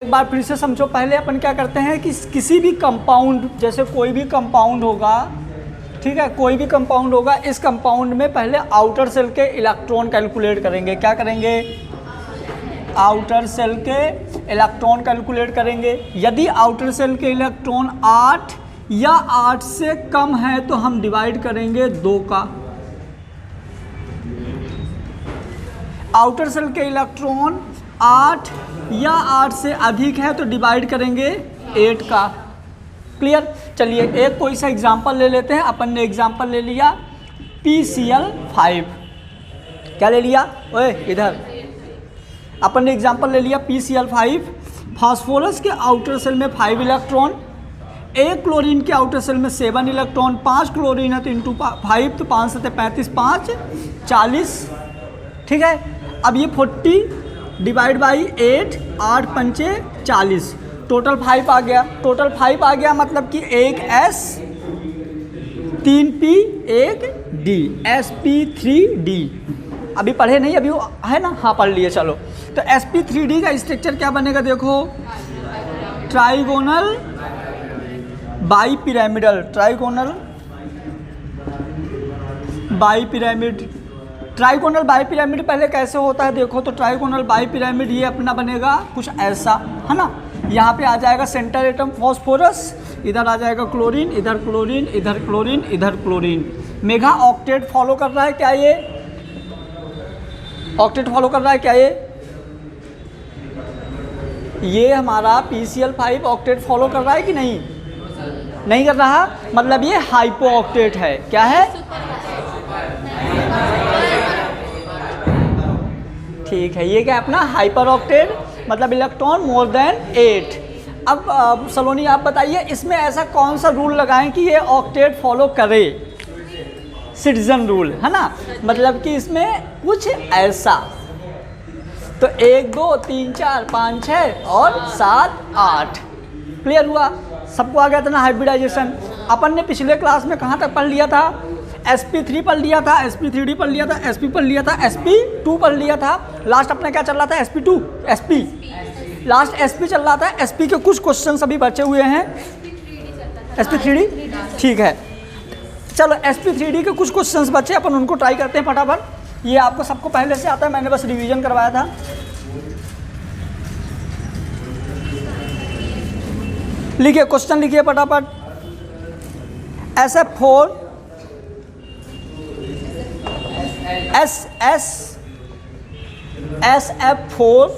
एक बार फिर से समझो। पहले अपन क्या करते हैं कि किसी भी कंपाउंड, जैसे कोई भी कंपाउंड होगा, ठीक है, कोई भी कंपाउंड होगा, इस कंपाउंड में पहले आउटर सेल के इलेक्ट्रॉन कैलकुलेट करेंगे। क्या करेंगे? आउटर सेल के इलेक्ट्रॉन कैलकुलेट करेंगे। यदि आउटर सेल के इलेक्ट्रॉन 8 या 8 से कम है तो हम डिवाइड करेंगे 2 का। आउटर सेल के इलेक्ट्रॉन 8 या 8 से अधिक है तो डिवाइड करेंगे 8 का। क्लियर? चलिए एक कोई सा एग्जांपल ले लेते हैं। अपन ने एग्जांपल ले लिया PCl5। क्या ले लिया? ओए इधर, अपन ने एग्जांपल ले लिया PCl5। फास्फोरस के आउटर सेल में 5 इलेक्ट्रॉन, एक क्लोरीन के आउटर सेल में 7 इलेक्ट्रॉन, 5 क्लोरीन है तो इंटू 5 तो 5 से 35, 5 40। ठीक है, अब ये 40 डिवाइड बाई 8, 8 पंचे 40, टोटल 5 आ गया। टोटल 5 आ गया मतलब कि एक S, 3 P, एक D, sp3d। अभी पढ़े नहीं, अभी वो है ना, हाँ पढ़ लिए। चलो तो sp3d का स्ट्रक्चर क्या बनेगा देखो, ट्राइगोनल बाईपिरामिडल। ट्राइगोनल बाईपिरामिड। ट्राइगोनल बाईपिरामिड पहले कैसे होता है देखो, तो ट्राइगोनल बाईपिरामिड ये अपना बनेगा कुछ ऐसा, है ना। यहाँ पे आ जाएगा सेंटर एटम फॉस्फोरस, इधर आ जाएगा क्लोरीन, इधर क्लोरीन, इधर क्लोरीन, इधर क्लोरीन। मेगा ऑक्टेट फॉलो कर रहा है क्या ये? ऑक्टेट फॉलो कर रहा है क्या ये हमारा PCl5 ऑक्टेट फॉलो कर रहा है कि नहीं? नहीं कर रहा, मतलब ये हाइपो ऑक्टेट है। क्या है? ठीक है, ये क्या अपना हाइपर ऑक्टेट, मतलब इलेक्ट्रॉन मोर देन 8। अब सलोनी आप बताइए, इसमें ऐसा कौन सा रूल लगाएं कि ये ऑक्टेट फॉलो करे? सिटीजन रूल, है ना, मतलब कि इसमें कुछ ऐसा। तो 1 2 3 4 5 6 और 7 8। क्लियर हुआ? सबको आ गया था ना हाइब्रिडाइजेशन। अपन ने पिछले क्लास में कहाँ तक पढ़ लिया था? sp3 पढ़ लिया था, sp3d पढ़ लिया था, sp पढ़ लिया था, sp2 पढ़ लिया था। लास्ट अपना क्या चल रहा था? sp2 sp, लास्ट sp चल रहा था। sp के कुछ क्वेश्चन अभी बचे हुए हैं। sp3d, ठीक है, चलो sp3d के कुछ क्वेश्चंस बचे, अपन उनको ट्राई करते हैं फटाफट। ये आपको सबको पहले से आता है, मैंने बस रिवीजन करवाया था। लिखिए क्वेश्चन, लिखिए फटाफट। SF4 SF4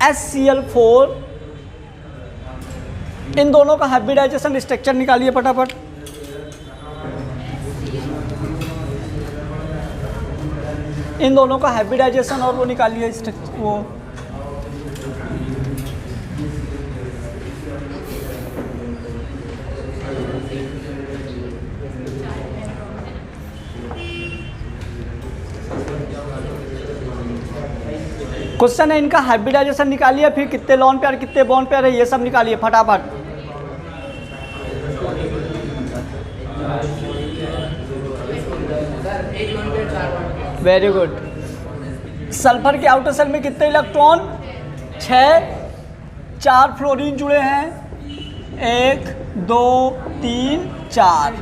HCl4, इन दोनों का हाइब्रिडाइजेशन स्ट्रक्चर निकालिए फटाफट। इन दोनों का हाइब्रिडाइजेशन और वो निकालिए स्ट्रक्चर। वो क्वेश्चन है, इनका हाइब्रिडाइजेशन निकालिए, फिर कितने लॉन पेयर कितने बॉन्ड पेयर है ये सब निकालिए फटाफट। Very good. सल्फर के आउटर सेल में कितने इलेक्ट्रॉन? 6, 4 फ्लोरीन जुड़े हैं, 1 2 3 4।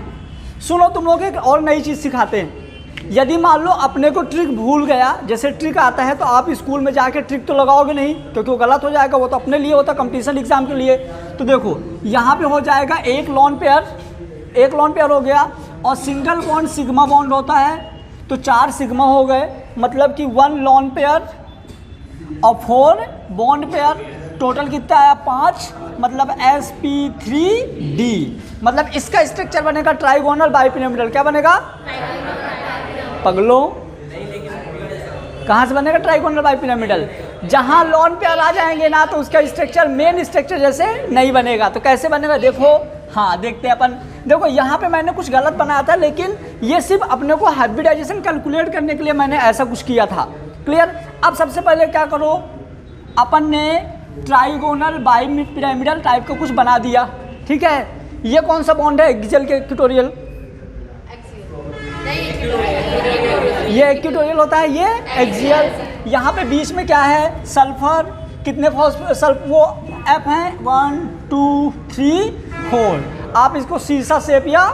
सुनो, तुम लोग एक और नई चीज़ सिखाते हैं। यदि मान लो अपने को ट्रिक भूल गया, जैसे ट्रिक आता है तो आप स्कूल में जाके ट्रिक तो लगाओगे नहीं, क्योंकि वो गलत हो जाएगा, वो तो अपने लिए होता, कंपटीशन एग्जाम के लिए। तो देखो यहाँ पे हो जाएगा एक लॉन पेयर हो गया, और सिंगल बॉन्ड सिग्मा बॉन्ड होता है तो 4 सिग्मा हो गए, मतलब कि 1 लॉन पेयर और 4 बॉन्ड पेयर। टोटल कितना आया? 5, मतलब sp3d। मतलब इसका स्ट्रक्चर बनेगा ट्राइगोनल बाईपिरामिडल। क्या बनेगा पगलों? कहाँ से बनेगा ट्राइगोनल बाईपिरामिडल? जहाँ लॉन पेयर आ जाएंगे ना तो उसका स्ट्रक्चर मेन स्ट्रक्चर जैसे नहीं बनेगा। तो कैसे बनेगा देखो, हाँ देखते हैं अपन। देखो यहाँ पे मैंने कुछ गलत बनाया था, लेकिन ये सिर्फ अपने को हाइब्रिडाइजेशन कैलकुलेट करने के लिए मैंने ऐसा कुछ किया था। क्लियर? अब सबसे पहले क्या करो, अपन ने ट्राइगोनल बाईपिरामिडल टाइप का कुछ बना दिया। ठीक है, ये कौन सा बॉन्ड है? एक्सियल के इक्वेटोरियल। ये इक्वेटोरियल होता है, ये एक्सियल। यहाँ पे बीच में क्या है? सल्फर, कितने सल्फ वो एफ हैं 1 2 3 4। आप इसको शीशा शेप या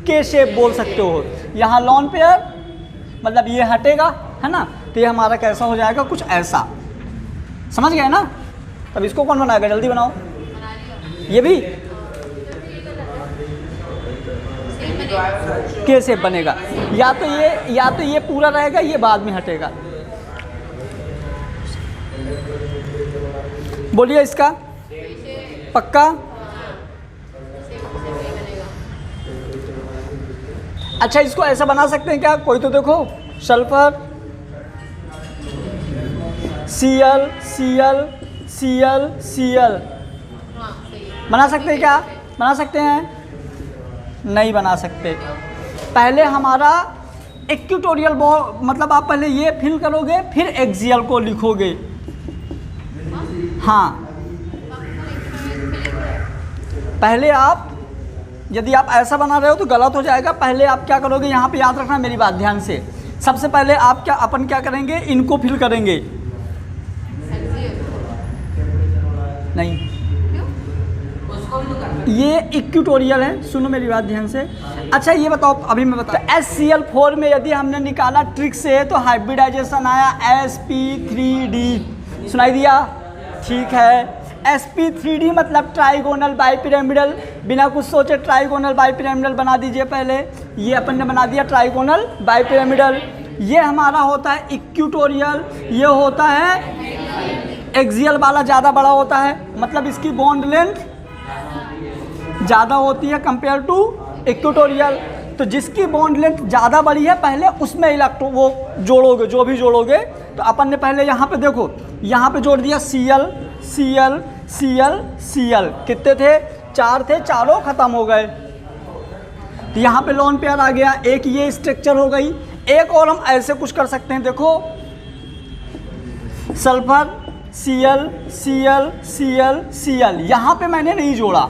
के शेप बोल सकते हो। यहाँ लॉन पेयर मतलब ये हटेगा, है ना, तो ये हमारा कैसा हो जाएगा, कुछ ऐसा। समझ गए ना? तब इसको कौन बनाएगा, जल्दी बनाओ। ये भी के शेप बनेगा, या तो ये पूरा रहेगा, ये बाद में हटेगा। बोलिए इसका पक्का। अच्छा, इसको ऐसा बना सकते हैं क्या, कोई तो देखो, sulphur Cl Cl Cl Cl बना सकते हैं क्या, बना सकते हैं? नहीं बना सकते। पहले हमारा इक्वेटोरियल बॉन्ड, मतलब आप पहले ये फिल करोगे फिर एक्सियल को लिखोगे। हाँ, पहले आप, यदि आप ऐसा बना रहे हो तो गलत हो जाएगा। पहले आप क्या करोगे, यहाँ पे याद रखना मेरी बात ध्यान से। सबसे पहले आप अपन क्या करेंगे, इनको फिल करेंगे। नहीं, ये इक्वेटोरियल है, सुनो मेरी बात ध्यान से। अच्छा ये बताओ, अभी मैं बता, HCl4 में यदि हमने निकाला ट्रिक से तो हाइब्रिडाइजेशन आया sp3d, सुनाई दिया? ठीक है, sp3d मतलब ट्राइगोनल बाइपिरामिडल। बिना कुछ सोचे ट्राइगोनल बाइपिरामिडल बना दीजिए। पहले ये अपन ने बना दिया ट्राइगोनल बाइपिरामिडल। ये हमारा होता है इक्वेटोरियल, ये होता है एक्सियल वाला, ज़्यादा बड़ा होता है, मतलब इसकी बॉन्ड लेंथ ज़्यादा होती है कंपेयर टू इक्वेटोरियल। तो जिसकी बॉन्ड लेंथ ज़्यादा बड़ी है पहले उसमें इलेक्ट्रॉन वो जोड़ोगे, जो भी जोड़ोगे। तो अपन ने पहले यहाँ पे देखो, यहाँ पे जोड़ दिया Cl Cl Cl Cl, कितने थे, 4 थे, चारों ख़त्म हो गए। तो यहाँ पे लॉन पेयर आ गया, एक ये स्ट्रक्चर हो गई। एक और हम ऐसे कुछ कर सकते हैं, देखो sulphur Cl Cl Cl Cl, यहाँ पे मैंने नहीं जोड़ा।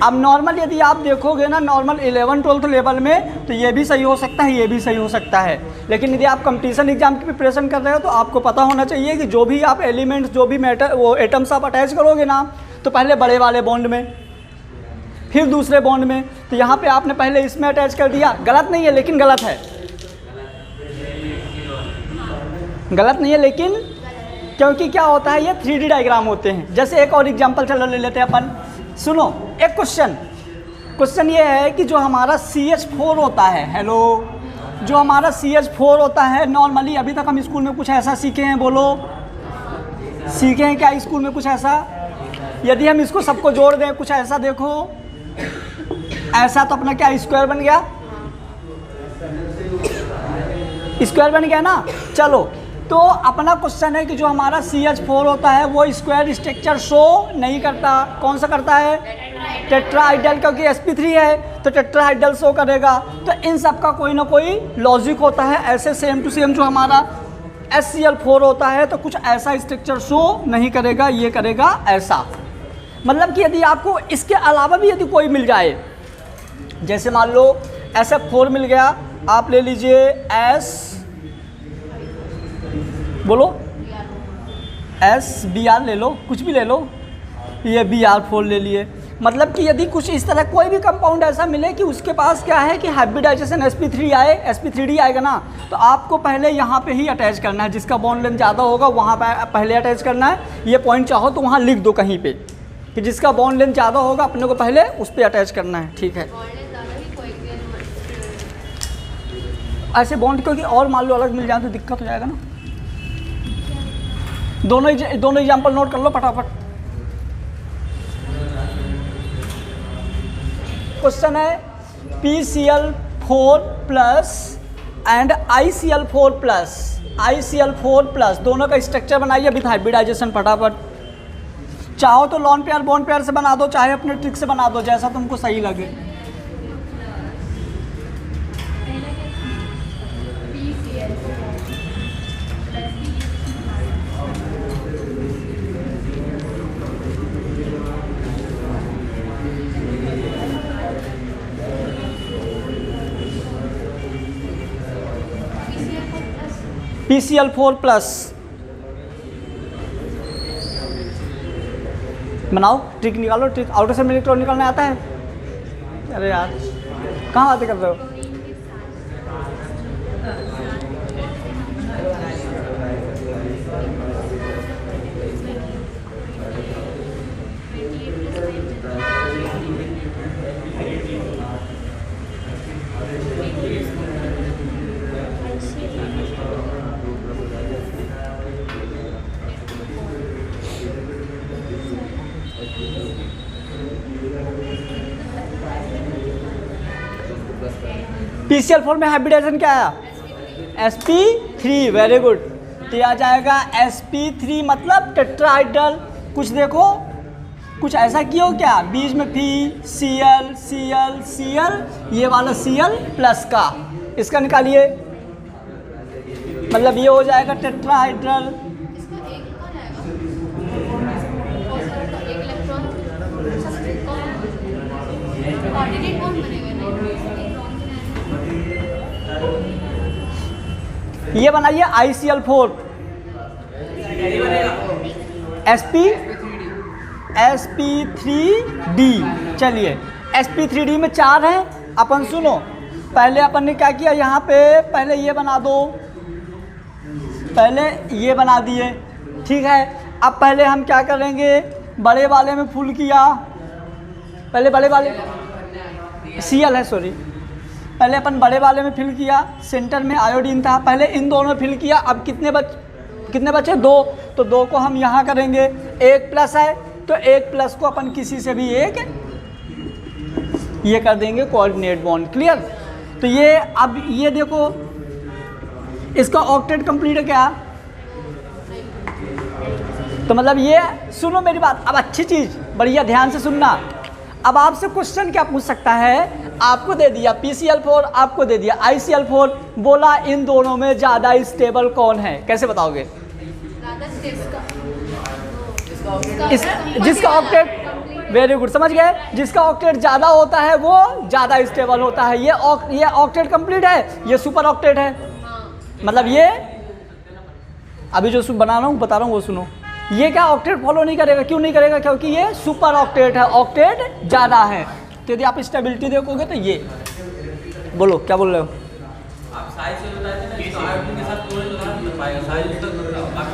अब नॉर्मल यदि आप देखोगे ना, नॉर्मल 11-12 लेवल में तो ये भी सही हो सकता है, ये भी सही हो सकता है। लेकिन यदि आप कंपटीशन एग्जाम की प्रिपरेशन कर रहे हो तो आपको पता होना चाहिए कि जो भी आप एलिमेंट्स, जो भी मैटर, वो एटम्स आप अटैच करोगे ना, तो पहले बड़े वाले बॉन्ड में, फिर दूसरे बॉन्ड में। तो यहाँ पे आपने पहले इसमें अटैच कर दिया, गलत नहीं है लेकिन गलत है, गलत नहीं है लेकिन, क्योंकि क्या होता है, ये 3D डायग्राम होते हैं। जैसे एक और एग्जाम्पल चलो ले लेते हैं अपन। सुनो, एक क्वेश्चन ये है कि जो हमारा CH4 होता है, हेलो, जो हमारा CH4 होता है, नॉर्मली अभी तक हम स्कूल में कुछ ऐसा सीखे हैं, बोलो सीखे हैं क्या स्कूल में कुछ ऐसा? यदि हम इसको सबको जोड़ दें कुछ ऐसा, देखो ऐसा, तो अपना क्या स्क्वायर बन गया, स्क्वायर बन गया ना। चलो, तो अपना क्वेश्चन है कि जो हमारा CH4 होता है वो स्क्वायर स्ट्रक्चर शो नहीं करता। कौन सा करता है? टेट्राहाइड्रल, क्योंकि sp3 है तो टेट्राहाइड्रल शो करेगा। तो इन सब का कोई ना कोई लॉजिक होता है। ऐसे सेम टू सेम जो हमारा HCl4 होता है तो कुछ ऐसा स्ट्रक्चर शो नहीं करेगा, ये करेगा ऐसा। मतलब कि यदि आपको इसके अलावा भी यदि कोई मिल जाए, जैसे मान लो SF4 मिल गया, आप ले लीजिए S, बोलो SBr ले लो, कुछ भी ले लो, ये Br4 ले लिए। मतलब कि यदि कुछ इस तरह कोई भी कंपाउंड ऐसा मिले कि उसके पास क्या है कि हाइब्रिडाइजेशन sp3 आए, sp3d आएगा ना, तो आपको पहले यहाँ पे ही अटैच करना है। जिसका बॉन्ड लेंथ ज़्यादा होगा वहाँ पे पहले अटैच करना है। ये पॉइंट चाहो तो वहाँ लिख दो कहीं पे कि जिसका बॉन्ड लेंथ ज़्यादा होगा अपने को पहले उस पर अटैच करना है, ठीक है। ऐसे बॉन्ड क्योंकि और मान लो अलग मिल जाए तो दिक्कत हो जाएगा ना। दोनों एग्जाम्पल नोट कर लो फटाफट। क्वेश्चन है PCl4 plus and ICl4 plus, ICl4 plus दोनों का स्ट्रक्चर बनाइए विद हाइब्रिडाइजेशन फटाफट। चाहो तो लॉन पेयर बॉन्ड पेयर से बना दो, चाहे अपने ट्रिक से बना दो, जैसा तुमको सही लगे। PCl4 प्लस बनाओ, ट्रिक निकालो, ट्रिक। आउटर सेल में इलेक्ट्रॉन निकालना आता है? अरे यार कहाँ बातें कर रहे हो? PCl4 में हाइब्रिडाइजेशन क्या आया? sp3, very good. तो ये आ जाएगा sp3 मतलब टेट्राहाइड्रल। कुछ देखो, कुछ ऐसा किया क्या? बीच में पी, Cl Cl Cl, ये वाला Cl प्लस का, इसका निकालिए, मतलब ये हो जाएगा टेट्राहाइड्रल। ये बनाइए ICl4 sp3d। चलिए sp3d में 4 है। अपन सुनो, पहले अपन ने क्या किया, यहाँ पे पहले ये बना दो, पहले ये बना दिए, ठीक है। अब पहले हम क्या करेंगे, बड़े वाले में फुल किया, पहले बड़े वाले Cl है, सॉरी, पहले अपन बड़े वाले में फिल किया, सेंटर में आयोडीन था, पहले इन दोनों में फिल किया। अब कितने बचे? 2। तो 2 को हम यहाँ करेंगे, 1 प्लस है तो 1 प्लस को अपन किसी से भी एक ये कर देंगे कोऑर्डिनेट बॉन्ड। क्लियर? तो ये अब ये देखो, इसका ऑक्टेट कंप्लीट है क्या? तो मतलब ये, सुनो मेरी बात, अब अच्छी चीज़ बढ़िया ध्यान से सुनना। अब आपसे क्वेश्चन क्या पूछ सकता है, आपको दे दिया PCl4, आपको दे दिया ICl4, बोला इन दोनों में ज़्यादा स्टेबल कौन है, कैसे बताओगे? जिसका ऑक्टेट, वेरी गुड, समझ गए, जिसका ऑक्टेट ज़्यादा होता है वो ज़्यादा स्टेबल होता है। ये ऑक्टेट कंप्लीट है, ये सुपर ऑक्टेट है। मतलब ये अभी जो बना रहा हूँ, बता रहा हूँ, वो सुनो। ये क्या ऑक्टेट फॉलो नहीं करेगा? क्यों नहीं करेगा? क्योंकि ये सुपर ऑक्टेट है, ऑक्टेट ज़्यादा है। तो यदि आप स्टेबिलिटी देखोगे तो ये, बोलो क्या बोल रहे हो?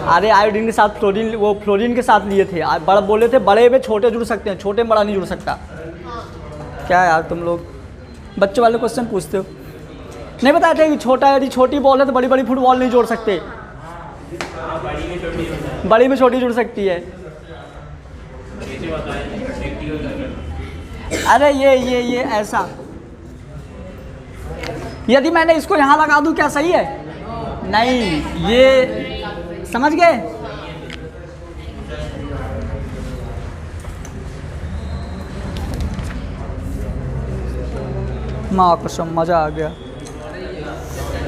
अरे आयोडीन के साथ फ्लोरीन, वो फ्लोरीन के साथ लिए थे, बड़ा बोले थे बड़े में छोटे जुड़ सकते हैं, छोटे में बड़ा नहीं जुड़ सकता। क्या यार तुम लोग बच्चों वाले क्वेश्चन पूछते हो? नहीं बताए थे कि छोटा, यदि छोटी बॉल है तो बड़ी बड़ी फुटबॉल नहीं जोड़ सकते, बड़ी में छोटी जुड़ सकती है। अरे ये ऐसा, यदि मैंने इसको यहाँ लगा दूं क्या सही है? नहीं, ये समझ गए? माँ कसम मज़ा आ गया।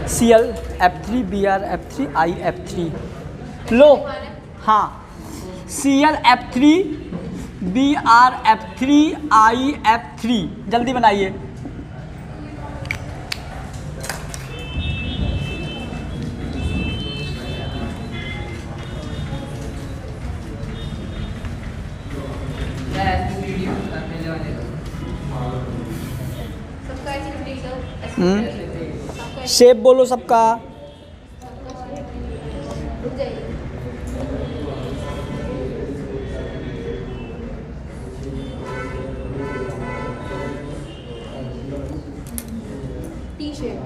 ClF3 BrF3 IF3 लो, हाँ, ClF3 BrF3 IF3, जल्दी बनाइए। शेप बोलो सबका। T shape.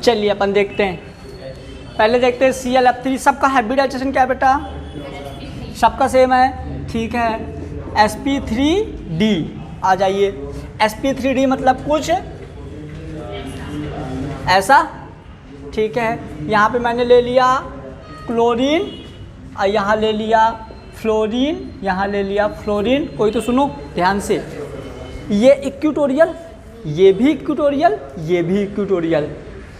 चलिए अपन देखते हैं, पहले देखते हैं ClF3 सबका हाइब्रिडाइजेशन क्या है बेटा? सबका सेम है, ठीक है। sp3d आ जाइए। sp3d मतलब कुछ ऐसा, ठीक है। यहाँ पे मैंने ले लिया क्लोरीन और यहाँ ले लिया फ्लोरीन, यहाँ ले लिया फ्लोरीन। कोई तो सुनो ध्यान से, ये इक्विटोरियल, ये भी इक्विटोरियल, ये भी इक्विटोरियल,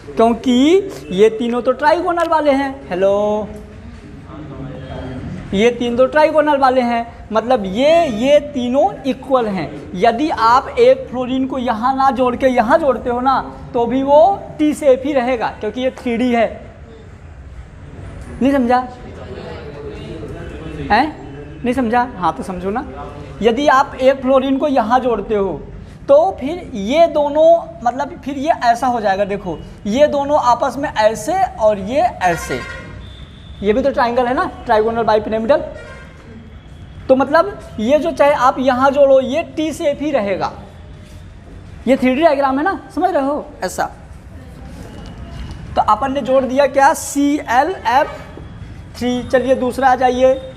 क्योंकि ये तीनों तो ट्राइगोनल वाले हैं। हेलो, ये तीन तो ट्राइगोनल वाले हैं, मतलब ये तीनों इक्वल हैं। यदि आप एक फ्लोरीन को यहाँ ना जोड़ के यहाँ जोड़ते हो ना, तो भी वो टी शेप ही रहेगा, क्योंकि ये 3D है। नहीं समझा? हैं? नहीं समझा? हाँ तो समझो ना, यदि आप एक फ्लोरीन को यहाँ जोड़ते हो तो फिर ये दोनों मतलब फिर ये ऐसा हो जाएगा, देखो ये दोनों आपस में ऐसे और ये ऐसे, ये भी तो ट्राइंगल है ना, ट्राइगोनल बाइपिरामिडल। तो मतलब ये जो चाहे आप यहाँ जोड़ो ये टी शेप ही रहेगा, ये 3D डायग्राम है ना, समझ रहे हो ऐसा। तो अपन ने जोड़ दिया क्या, ClF3। चलिए दूसरा आ जाइए,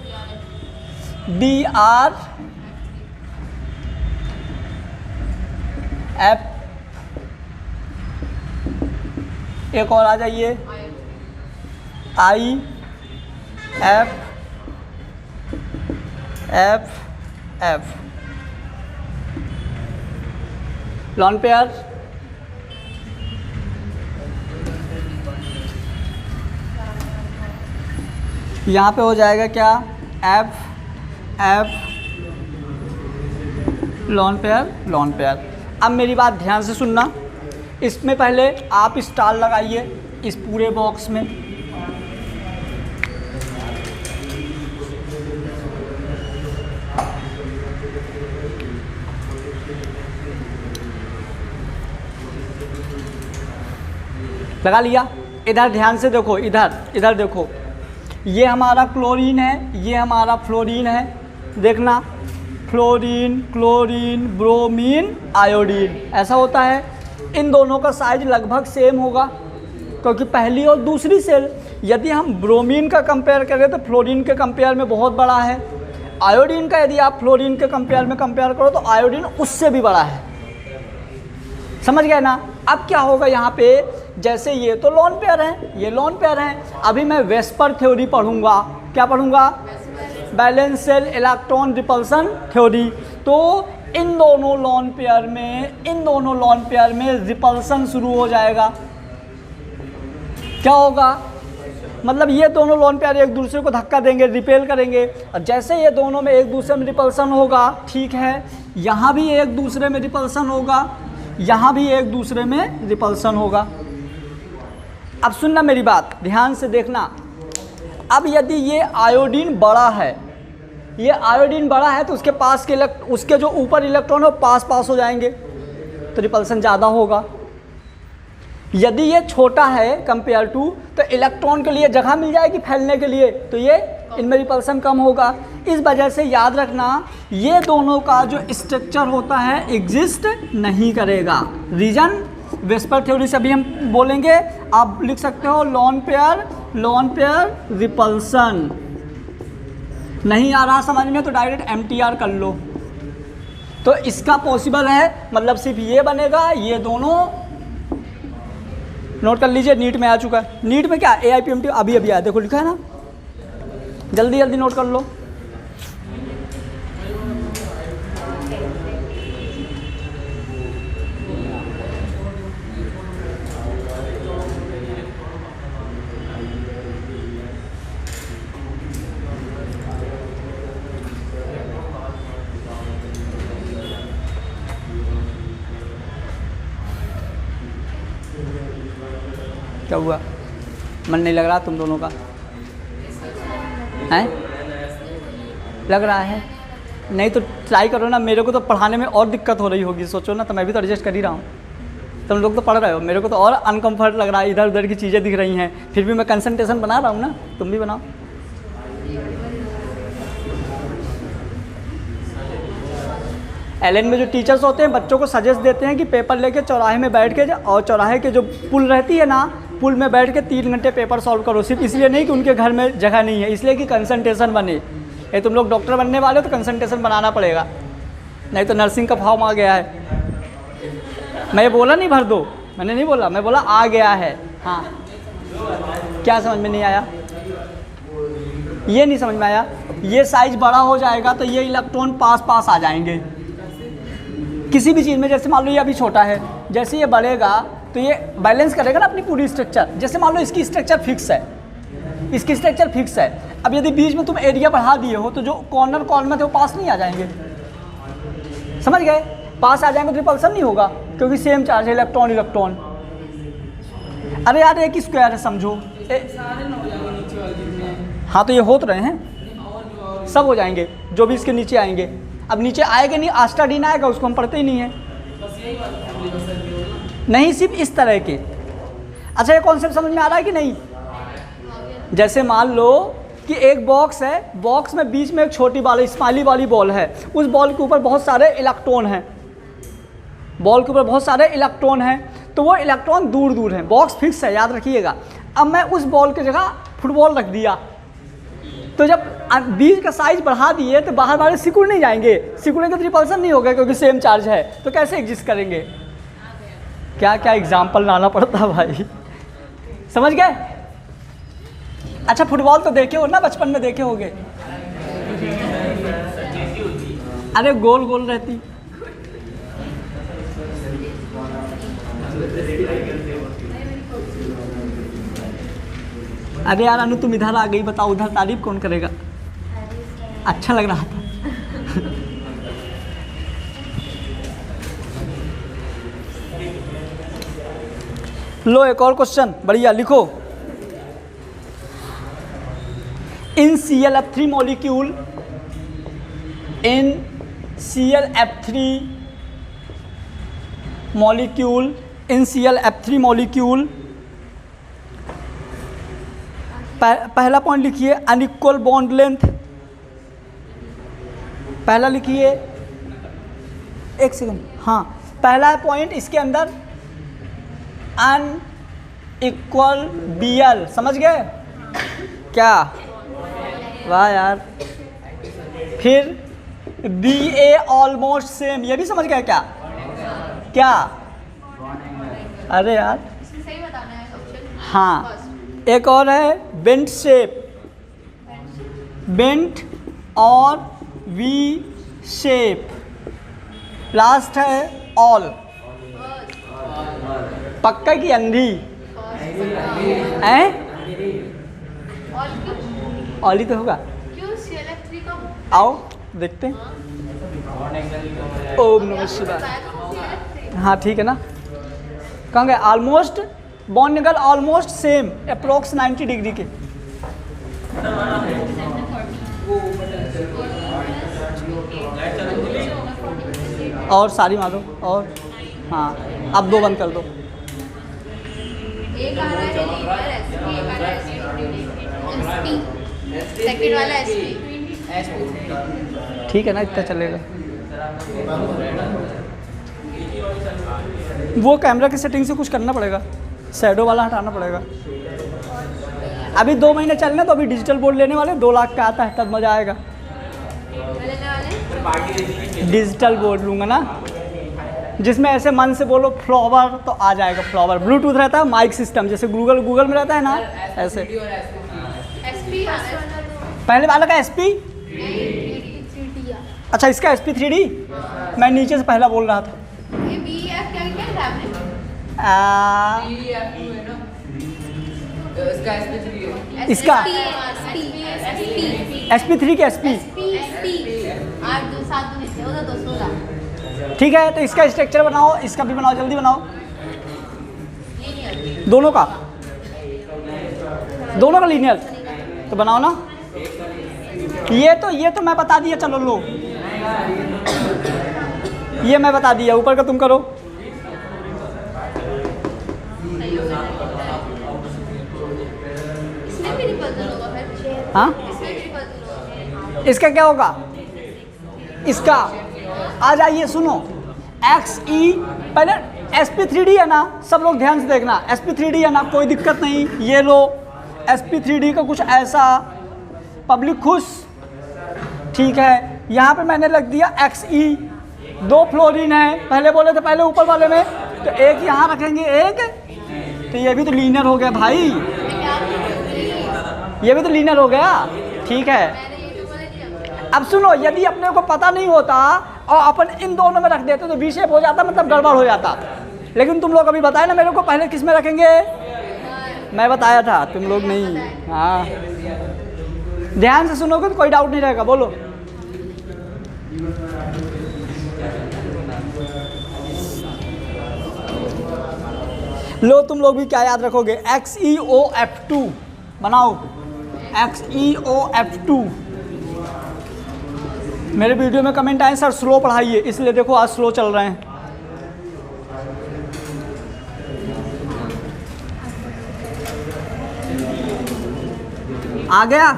Br F, एक और आ जाइए I F F F, lone pair यहाँ पे हो जाएगा क्या, F F lone pair lone pair. अब मेरी बात ध्यान से सुनना, इसमें पहले आप स्टार लगाइए इस पूरे बॉक्स में। लगा लिया? इधर ध्यान से देखो, इधर देखो, ये हमारा क्लोरीन है, ये हमारा फ्लोरीन है, देखना फ्लोरीन, क्लोरीन, ब्रोमीन, आयोडीन, ऐसा होता है। इन दोनों का साइज लगभग सेम होगा क्योंकि पहली और दूसरी सेल। यदि हम ब्रोमीन का कंपेयर करें तो फ्लोरीन के कंपेयर में बहुत बड़ा है, आयोडीन का यदि आप फ्लोरीन के कंपेयर में कंपेयर करो तो आयोडीन उससे भी बड़ा है, समझ गए ना। अब क्या होगा यहाँ पे, जैसे ये तो लॉन पेयर हैं, ये लॉन पेयर हैं, अभी मैं वेस्पर थ्योरी पढ़ूंगा। क्या पढ़ूंगा? Valence shell electron repulsion theory. तो इन दोनों लॉन पेयर में रिपल्सन शुरू हो जाएगा। क्या होगा, मतलब ये दोनों लॉन पेयर एक दूसरे को धक्का देंगे, रिपेल करेंगे, और जैसे ये दोनों में एक दूसरे में रिपल्सन होगा, ठीक है, यहाँ भी एक दूसरे में रिपल्सन होगा, यहाँ भी एक दूसरे में रिपल्सन होगा। अब सुनना मेरी बात, ध्यान से देखना। अब यदि ये आयोडीन बड़ा है, ये आयोडीन बड़ा है तो उसके पास के उसके जो ऊपर इलेक्ट्रॉन है पास हो जाएंगे तो रिपल्सन ज़्यादा होगा। यदि ये छोटा है कंपेयर टू तो इलेक्ट्रॉन के लिए जगह मिल जाएगी फैलने के लिए, तो ये इनमें रिपल्सन कम होगा। इस वजह से याद रखना ये दोनों का जो स्ट्रक्चर होता है एग्जिस्ट नहीं करेगा। रीजन वेस्पर थ्योरी से अभी हम बोलेंगे, आप लिख सकते हो लॉन पेयर रिपल्सन। नहीं आ रहा समझ में तो डायरेक्ट MTR कर लो। तो इसका पॉसिबल है, मतलब सिर्फ ये बनेगा, ये दोनों नोट कर लीजिए, नीट में आ चुका है। नीट में क्या AIPMT अभी आया, देखो लिखा है ना, जल्दी नोट कर लो। क्या हुआ, मन नहीं लग रहा तुम दोनों का? हैं? लग रहा है? नहीं तो ट्राई करो ना, मेरे को तो पढ़ाने में और दिक्कत हो रही होगी, सोचो ना, तो मैं भी तो एडजस्ट कर ही रहा हूँ। तुम लोग तो पढ़ रहे हो, मेरे को तो और अनकम्फर्ट लग रहा है, इधर उधर की चीज़ें दिख रही हैं, फिर भी मैं कंसंट्रेशन बना रहा हूँ ना, तुम भी बनाओ। LN में जो टीचर्स होते हैं बच्चों को सजेस्ट देते हैं कि पेपर लेके चौराहे में बैठ के, और चौराहे के जो पुल रहती है ना, पुल में बैठ के 3 घंटे पेपर सॉल्व करो। सिर्फ इसलिए नहीं कि उनके घर में जगह नहीं है, इसलिए कि कंसंट्रेशन बने। ये तुम लोग डॉक्टर बनने वाले हो तो कंसंट्रेशन बनाना पड़ेगा, नहीं तो नर्सिंग का फॉर्म आ गया है। मैं ये बोला नहीं भर दो, मैंने नहीं बोला, मैं बोला आ गया है। हाँ, क्या समझ में नहीं आया? ये नहीं समझ में आया? ये साइज बड़ा हो जाएगा तो ये इलेक्ट्रॉन पास आ जाएंगे किसी भी चीज़ में। जैसे मान लो ये अभी छोटा है, जैसे ये बढ़ेगा तो ये बैलेंस करेगा ना अपनी पूरी स्ट्रक्चर। जैसे मान लो इसकी स्ट्रक्चर फिक्स है, इसकी स्ट्रक्चर फिक्स है, अब यदि बीच में तुम एरिया बढ़ा दिए हो तो जो कॉर्नर में थे वो पास नहीं आ जाएंगे, समझ गए? पास आ जाएंगे तो रिपल्सन नहीं होगा क्योंकि सेम चार्ज है, इलेक्ट्रॉन। अरे यार एक स्क्वायर है समझो, हाँ तो ये हो तो रहे हैं, सब हो जाएंगे जो भी इसके नीचे आएंगे। अब नीचे आएगा नहीं, आस्टाडीन आएगा, उसको हम पढ़ते ही नहीं है। नहीं, सिर्फ इस तरह के। अच्छा, ये कॉन्सेप्ट समझ में आ रहा है कि नहीं? जैसे मान लो कि एक बॉक्स है, बॉक्स में बीच में एक छोटी वाली स्माइली वाली बॉल है, उस बॉल के ऊपर बहुत सारे इलेक्ट्रॉन हैं, बॉल के ऊपर बहुत सारे इलेक्ट्रॉन हैं, तो वो इलेक्ट्रॉन दूर दूर हैं, बॉक्स फिक्स है, याद रखिएगा। अब मैं उस बॉल की जगह फुटबॉल रख दिया, तो जब बीच का साइज बढ़ा दिए तो बाहर वाले सिकुड़ नहीं जाएंगे, सिकुड़ेंगे तो रिपल्सन नहीं होगा क्योंकि सेम चार्ज है, तो कैसे एग्जिस्ट करेंगे? क्या क्या एग्जाम्पल लाना पड़ता भाई, समझ गए? अच्छा, फुटबॉल तो देखे हो ना, बचपन में देखे होगे। अरे गोल गोल रहती। अरे यार अनु, तुम इधर आ गई, बताओ उधर तारीफ कौन करेगा? अच्छा लग रहा था। लो एक और क्वेश्चन, बढ़िया लिखो। इन ClF3 मॉलिक्यूल, इन ClF3 मॉलिक्यूल, इन ClF3 मॉलिक्यूल, पहला पॉइंट लिखिए अनइक्वल बॉन्ड लेंथ। पहला लिखिए, एक सेकंड, हाँ पहला पॉइंट इसके अंदर अनइक्वल Bl, समझ गए क्या? वाह यार। फिर Ba ऑलमोस्ट सेम, ये भी समझ गए क्या? क्या? अरे यार सही बताना है ऑप्शन। हाँ, एक और है बेंट शेप, बेंट और वी शेप, लास्ट है ऑल। पक्का की अंधी हैं? ऑल ही तो होगा। क्यों ClF3 का? आओ देखते हैं। ओम नमः शिवाय। हाँ ठीक है ना, कहाँ गए? ऑलमोस्ट बॉन्ड निकल ऑलमोस्ट सेम, अप्रोक्स 90 डिग्री के। और सारी मारो, और हाँ अब दो बंद कर दो। एक आ रहा है लीनियर SP, एक आ रहा है SP, सेकंड वाला SP। ठीक है ना, इतना चलेगा। वो कैमरा की सेटिंग से कुछ करना पड़ेगा, शैडो वाला हटाना पड़ेगा। अभी 2 महीने चलने तो, अभी डिजिटल बोर्ड लेने वाले 2 लाख का आता है, तब मज़ा आएगा। डिजिटल बोर्ड लूँगा ना, जिसमें ऐसे मन से बोलो फ्लावर तो आ जाएगा, फ्लावर। ब्लूटूथ रहता है, माइक सिस्टम जैसे गूगल में रहता है ना, ऐसे। SP पहले वाला का SP, अच्छा इसका SP3D, मैं नीचे से पहला बोल रहा था। ये BF क्या क्या है आपने? इसका SP3 के SP, 8 2 7 2 14 2 16। ठीक है, तो इसका स्ट्रक्चर बनाओ, इसका भी बनाओ, जल्दी बनाओ। दोनों का लीनियर तो बनाओ ना। ये तो मैं बता दिया, चलो लो, ये मैं बता दिया, ऊपर का तुम करो। इसमें भी रिपल्सन होगा फिर? हाँ, इसमें भी रिपल्सन होगा। इसका क्या होगा? इसका आ जाइए, सुनो, XE पहले SP3D है ना, सब लोग ध्यान से देखना, SP3D है ना, कोई दिक्कत नहीं। ये लो SP3D का कुछ ऐसा, पब्लिक खुश, ठीक है। यहाँ पे मैंने लग दिया XE, 2 फ्लोरीन है, पहले बोले थे पहले ऊपर वाले में, तो एक यहाँ रखेंगे, एक तो ये भी तो लीनियर हो गया भाई, ये भी तो लीनियर हो गया, ठीक है। अब सुनो, यदि अपने को पता नहीं होता और अपन इन दोनों में रख देते तो V शेप हो जाता, मतलब गड़बड़ हो जाता। लेकिन तुम लोग अभी बताए ना मेरे को, पहले किस में रखेंगे, मैं बताया था, तुम लोग नहीं। हाँ ध्यान से सुनोगे तो कोई डाउट नहीं रहेगा, बोलो। लो तुम लोग भी क्या याद रखोगे, XeOF2 बनाओ। XeOF2। मेरे वीडियो में कमेंट आए सर स्लो पढ़ाइए, इसलिए देखो आज स्लो चल रहे हैं। आ गया?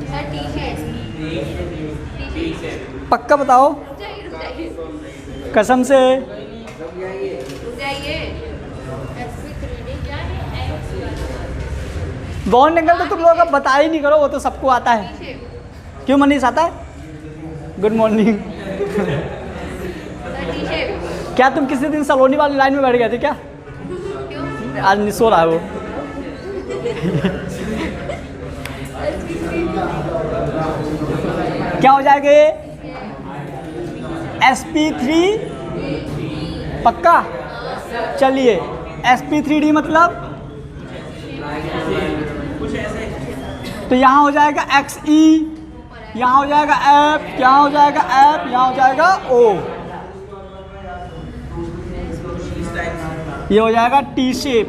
सर ठीक है। पक्का बताओ, रुक जाइए कसम से। रुक जाइए। SP3D क्या है? बॉन्ड एंगल तो तुम लोग अब बता ही नहीं करो, वो तो सबको आता है। क्यों मनीष आता है? Good morning. क्या तुम किसी दिन सलोनी वाली लाइन में बैठ गए थे क्या? आज नहीं सो रहा है वो। क्या हो जाएगा ये? SP3 पक्का? चलिए SP3D मतलब तो यहाँ हो जाएगा XE, यहाँ हो जाएगा F, यहाँ हो जाएगा F, यहाँ हो जाएगा O, ये हो जाएगा T शेप।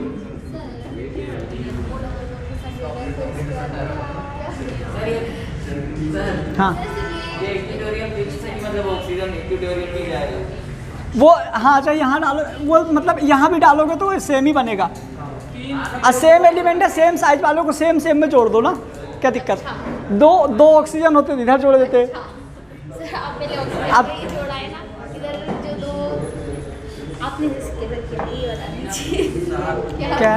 हाँ वो हाँ अच्छा यहाँ डालो, वो मतलब यहाँ भी डालोगे तो सेम ही बनेगा। सेम एलिमेंट है, सेम साइज वालों को सेम सेम में जोड़ दो ना, क्या दिक्कत? दो ऑक्सीजन होते इधर जोड़ देते। सर आप पहले ऑक्सीजन अब ये जोड़ा है ना, इधर जो दो आपने जिसके रखे थे ये बता दीजिए। क्या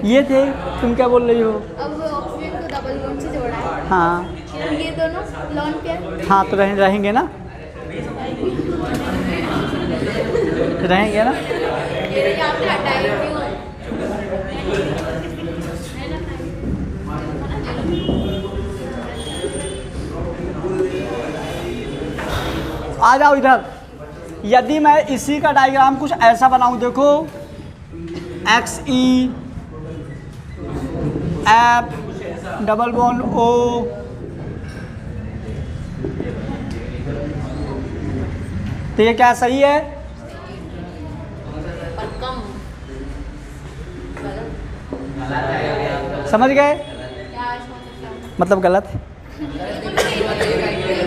ये थे? तुम क्या बोल रही हो? अब ऑक्सीजन को डबल बॉन्ड से जोड़ा है। हाँ ये दोनों लॉन पेयर हाँ तो रहेंगे ना, रहेंगे ना। ये आपने हटाए क्यों? आ जाओ इधर। यदि मैं इसी का डायग्राम कुछ ऐसा बनाऊं, देखो XE F double bond O, तो ये क्या सही है? पर कम समझ गए? क्या मतलब गलत है।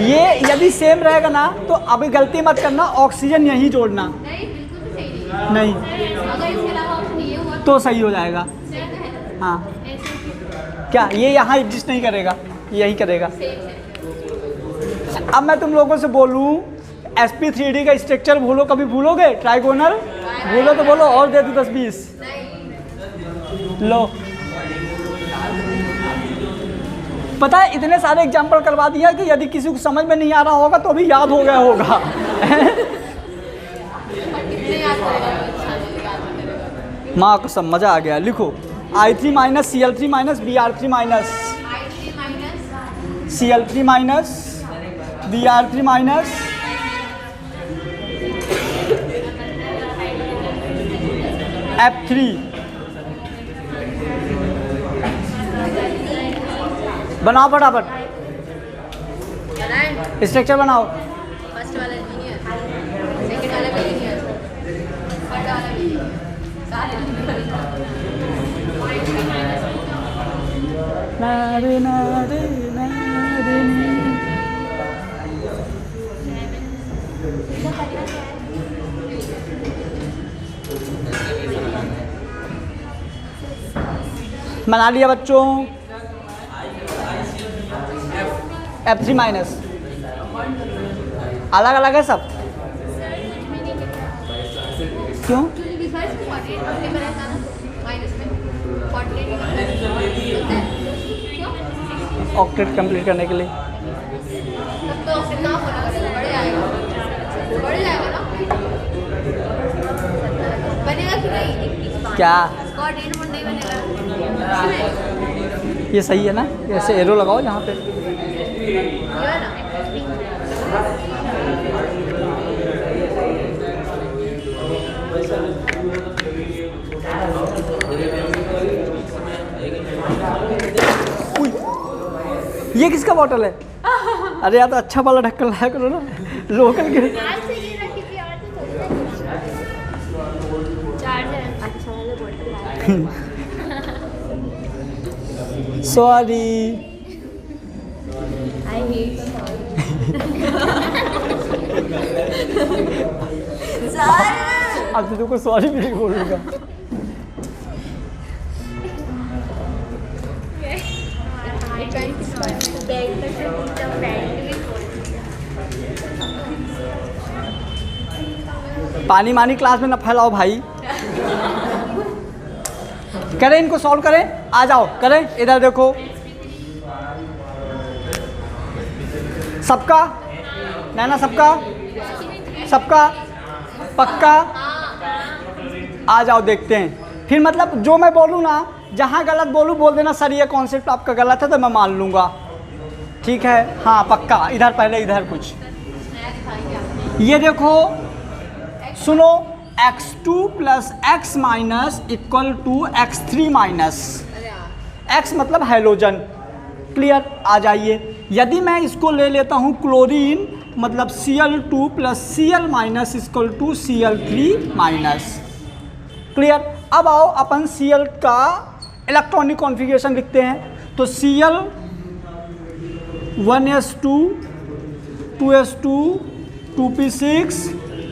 ये यदि सेम रहेगा ना तो अभी गलती मत करना, ऑक्सीजन यहीं जोड़ना। नहीं बिल्कुल भी सही नहीं। नहीं अगर इसके अलावा ऑप्शन ये हुआ तो सही हो जाएगा। सही तो है ना? हाँ ऐसे क्या ये यहाँ एग्जिस्ट नहीं करेगा, यही करेगा। अब मैं तुम लोगों से बोलूँ SP3D का स्ट्रक्चर भूलो, कभी भूलोगे? ट्राइगोनल भूलो तो बोलो, और दे दो 10-20। लो पता है इतने सारे एग्जाम्पल करवा दिया कि यदि किसी को समझ में नहीं आ रहा होगा तो अभी याद हो गया होगा। माँ कसम मजा आ गया। लिखो I3 minus Cl3 minus Br3 minus Cl3 minus Br3 minus F3। बनाओ फटाफट, स्ट्रक्चर बनाओ। फर्स्ट वाला लीनियर, सेकंड वाला भी लीनियर, थर्ड वाला भी लीनियर, सारे नारे नारे नारे। बना लिया बच्चों। F3 माइनस अलग अलग है सब, क्यों? ऑक्टेट कंप्लीट करने के लिए क्या ये सही है ना? ऐसे एरो लगाओ यहाँ पे। ये किसका बॉटल है? अरे यार तो अच्छा वाला ढक्कन लाया करो ना, लोकल के। सॉरी। I hate salt. अब तो तुमको सॉरी भी नहीं बोलूँगा। पानी मानी क्लास में न फैलाओ भाई। करें इनको सॉल्व करें, आ जाओ करें, इधर देखो सबका, नैना सबका, सबका पक्का, आ जाओ देखते हैं। फिर मतलब जो मैं बोलूँ ना, जहाँ गलत बोलूँ बोल देना सर ये कॉन्सेप्ट आपका गलत है, तो मैं मान लूँगा, ठीक है। हाँ पक्का। इधर पहले इधर कुछ ये देखो, सुनो, x2 plus x minus equal to x3 minus x मतलब हैलोजन। क्लियर, आ जाइए। यदि मैं इसको ले लेता हूँ क्लोरीन, मतलब Cl2 plus Cl minus equal to Cl3 minus. Clear. अब आओ अपन Cl का इलेक्ट्रॉनिक कॉन्फ़िगरेशन लिखते हैं। तो Cl 1s2 2s2 2p6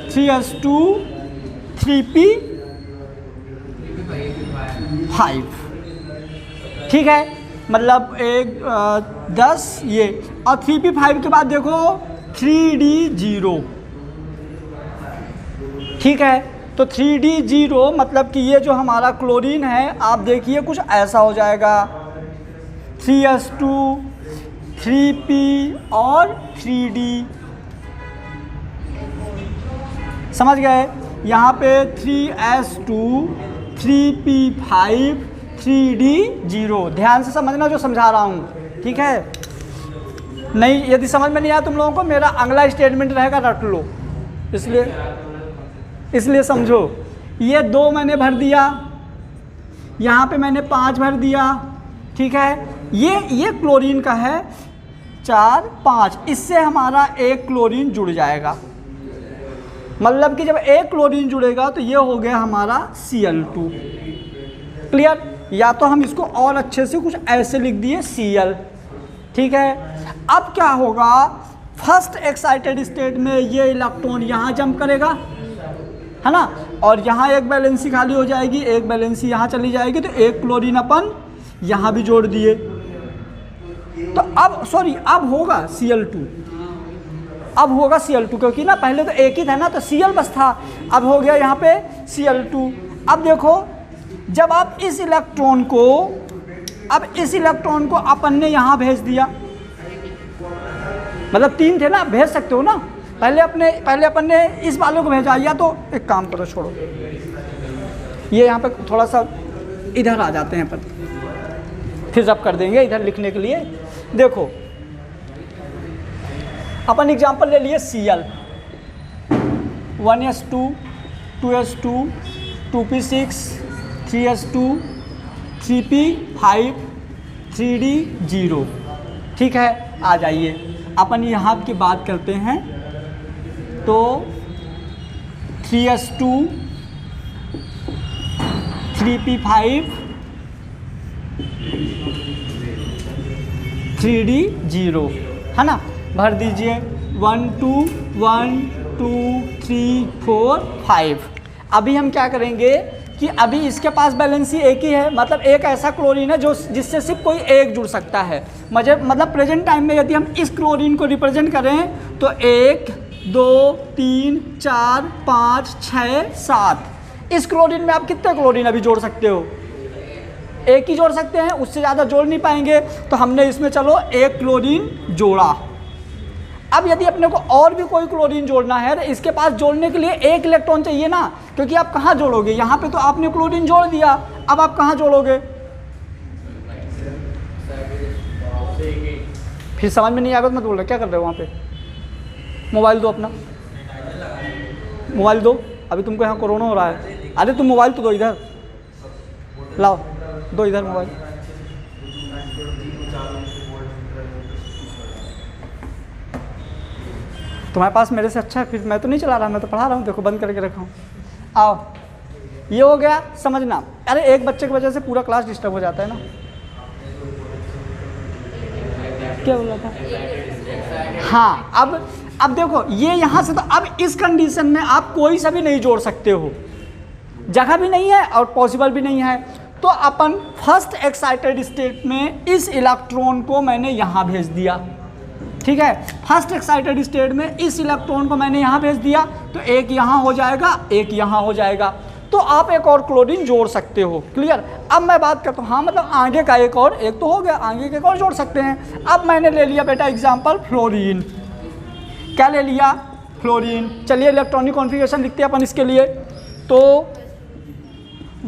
3s2 3p5, ठीक है। मतलब एक 10 ये, और 3p5 के बाद देखो 3d0, ठीक है। तो 3d0 मतलब कि ये जो हमारा क्लोरीन है, आप देखिए कुछ ऐसा हो जाएगा, 3s2 3p और 3d, समझ गए। यहाँ पे 3s2 3p5 3d0, ध्यान से समझना जो समझा रहा हूँ, ठीक है। नहीं, यदि समझ में नहीं आया तुम लोगों को, मेरा अगला स्टेटमेंट रहेगा, रट लो, इसलिए समझो। ये 2 मैंने भर दिया, यहाँ पे मैंने 5 भर दिया, ठीक है। ये क्लोरीन का है 4 5, इससे हमारा एक क्लोरीन जुड़ जाएगा। मतलब कि जब एक क्लोरीन जुड़ेगा तो ये हो गया हमारा Cl2। क्लियर। या तो हम इसको और अच्छे से कुछ ऐसे लिख दिए Cl, ठीक है। अब क्या होगा, फर्स्ट एक्साइटेड स्टेट में ये इलेक्ट्रॉन यहाँ जंप करेगा, है ना, और यहाँ एक वैलेंसी खाली हो जाएगी, एक वैलेंसी यहाँ चली जाएगी, तो एक क्लोरीन अपन यहाँ भी जोड़ दिए। तो अब होगा Cl2, अब होगा Cl2, क्योंकि ना पहले तो एक ही था ना, तो Cl बस था, अब हो गया यहाँ पे Cl2। अब देखो, जब आप इस इलेक्ट्रॉन को अपन ने यहाँ भेज दिया, मतलब 3 थे ना, भेज सकते हो ना, पहले अपन ने इस वाले को भेजा, या तो एक काम करो, छोड़ो, ये यहाँ पे थोड़ा सा इधर आ जाते हैं अपन, फिर जब कर देंगे इधर लिखने के लिए। देखो अपन एग्जांपल ले लिए Cl 1s2 2s2 2p6 3s2 3p5 3d0, ठीक है। आ जाइए अपन यहाँ की बात करते हैं। तो 3s2 3p5 3d0, है ना, भर दीजिए 1 2 1 2 3 4 5। अभी हम क्या करेंगे कि अभी इसके पास बैलेंसी एक ही है, मतलब एक ऐसा क्लोरीन है जिससे सिर्फ कोई एक जुड़ सकता है। मतलब प्रेजेंट टाइम में यदि हम इस क्लोरीन को रिप्रेजेंट करें तो 1 2 3 4 5 6 7, इस क्लोरीन में आप कितने क्लोरीन अभी जोड़ सकते हो? एक ही जोड़ सकते हैं, उससे ज़्यादा जोड़ नहीं पाएंगे। तो हमने इसमें चलो एक क्लोरीन जोड़ा। अब यदि अपने को और भी कोई क्लोरीन जोड़ना है तो इसके पास जोड़ने के लिए एक इलेक्ट्रॉन चाहिए ना, क्योंकि आप कहाँ जोड़ोगे, यहाँ पे तो आपने क्लोरीन जोड़ दिया, अब आप कहाँ जोड़ोगे? फिर समझ में नहीं आएगा तो मत बोल रहे, क्या कर रहे हो वहाँ पे? मोबाइल दो अपना, मोबाइल दो, अभी तुमको यहाँ कोरोना हो रहा है। अरे तुम मोबाइल तो दो, इधर लाओ, दो इधर मोबाइल। तुम्हारे पास मेरे से अच्छा है, फिर मैं तो नहीं चला रहा, मैं तो पढ़ा रहा हूँ, देखो बंद करके रखा हूँ। आओ, ये हो गया, समझना। अरे एक बच्चे की वजह से पूरा क्लास डिस्टर्ब हो जाता है ना। क्या बोला था? हाँ, अब देखो ये यहाँ से, तो अब इस कंडीशन में आप कोई सा भी नहीं जोड़ सकते हो, जगह भी नहीं है और पॉसिबल भी नहीं है। तो अपन फर्स्ट एक्साइटेड स्टेट में इस इलेक्ट्रॉन को मैंने यहाँ भेज दिया, ठीक है। फर्स्ट एक्साइटेड स्टेट में इस इलेक्ट्रॉन को मैंने यहाँ भेज दिया, तो एक यहाँ हो जाएगा, एक यहाँ हो जाएगा, तो आप एक और क्लोरीन जोड़ सकते हो। क्लियर? अब मैं बात करता हूँ, हाँ मतलब आगे का एक और, एक तो हो गया, आगे के एक और जोड़ सकते हैं। अब मैंने ले लिया बेटा एग्जाम्पल फ्लोरीन। क्या ले लिया? फ्लोरीन। चलिए इलेक्ट्रॉनिक कॉन्फ़िगरेशन लिखते हैं अपन इसके लिए। तो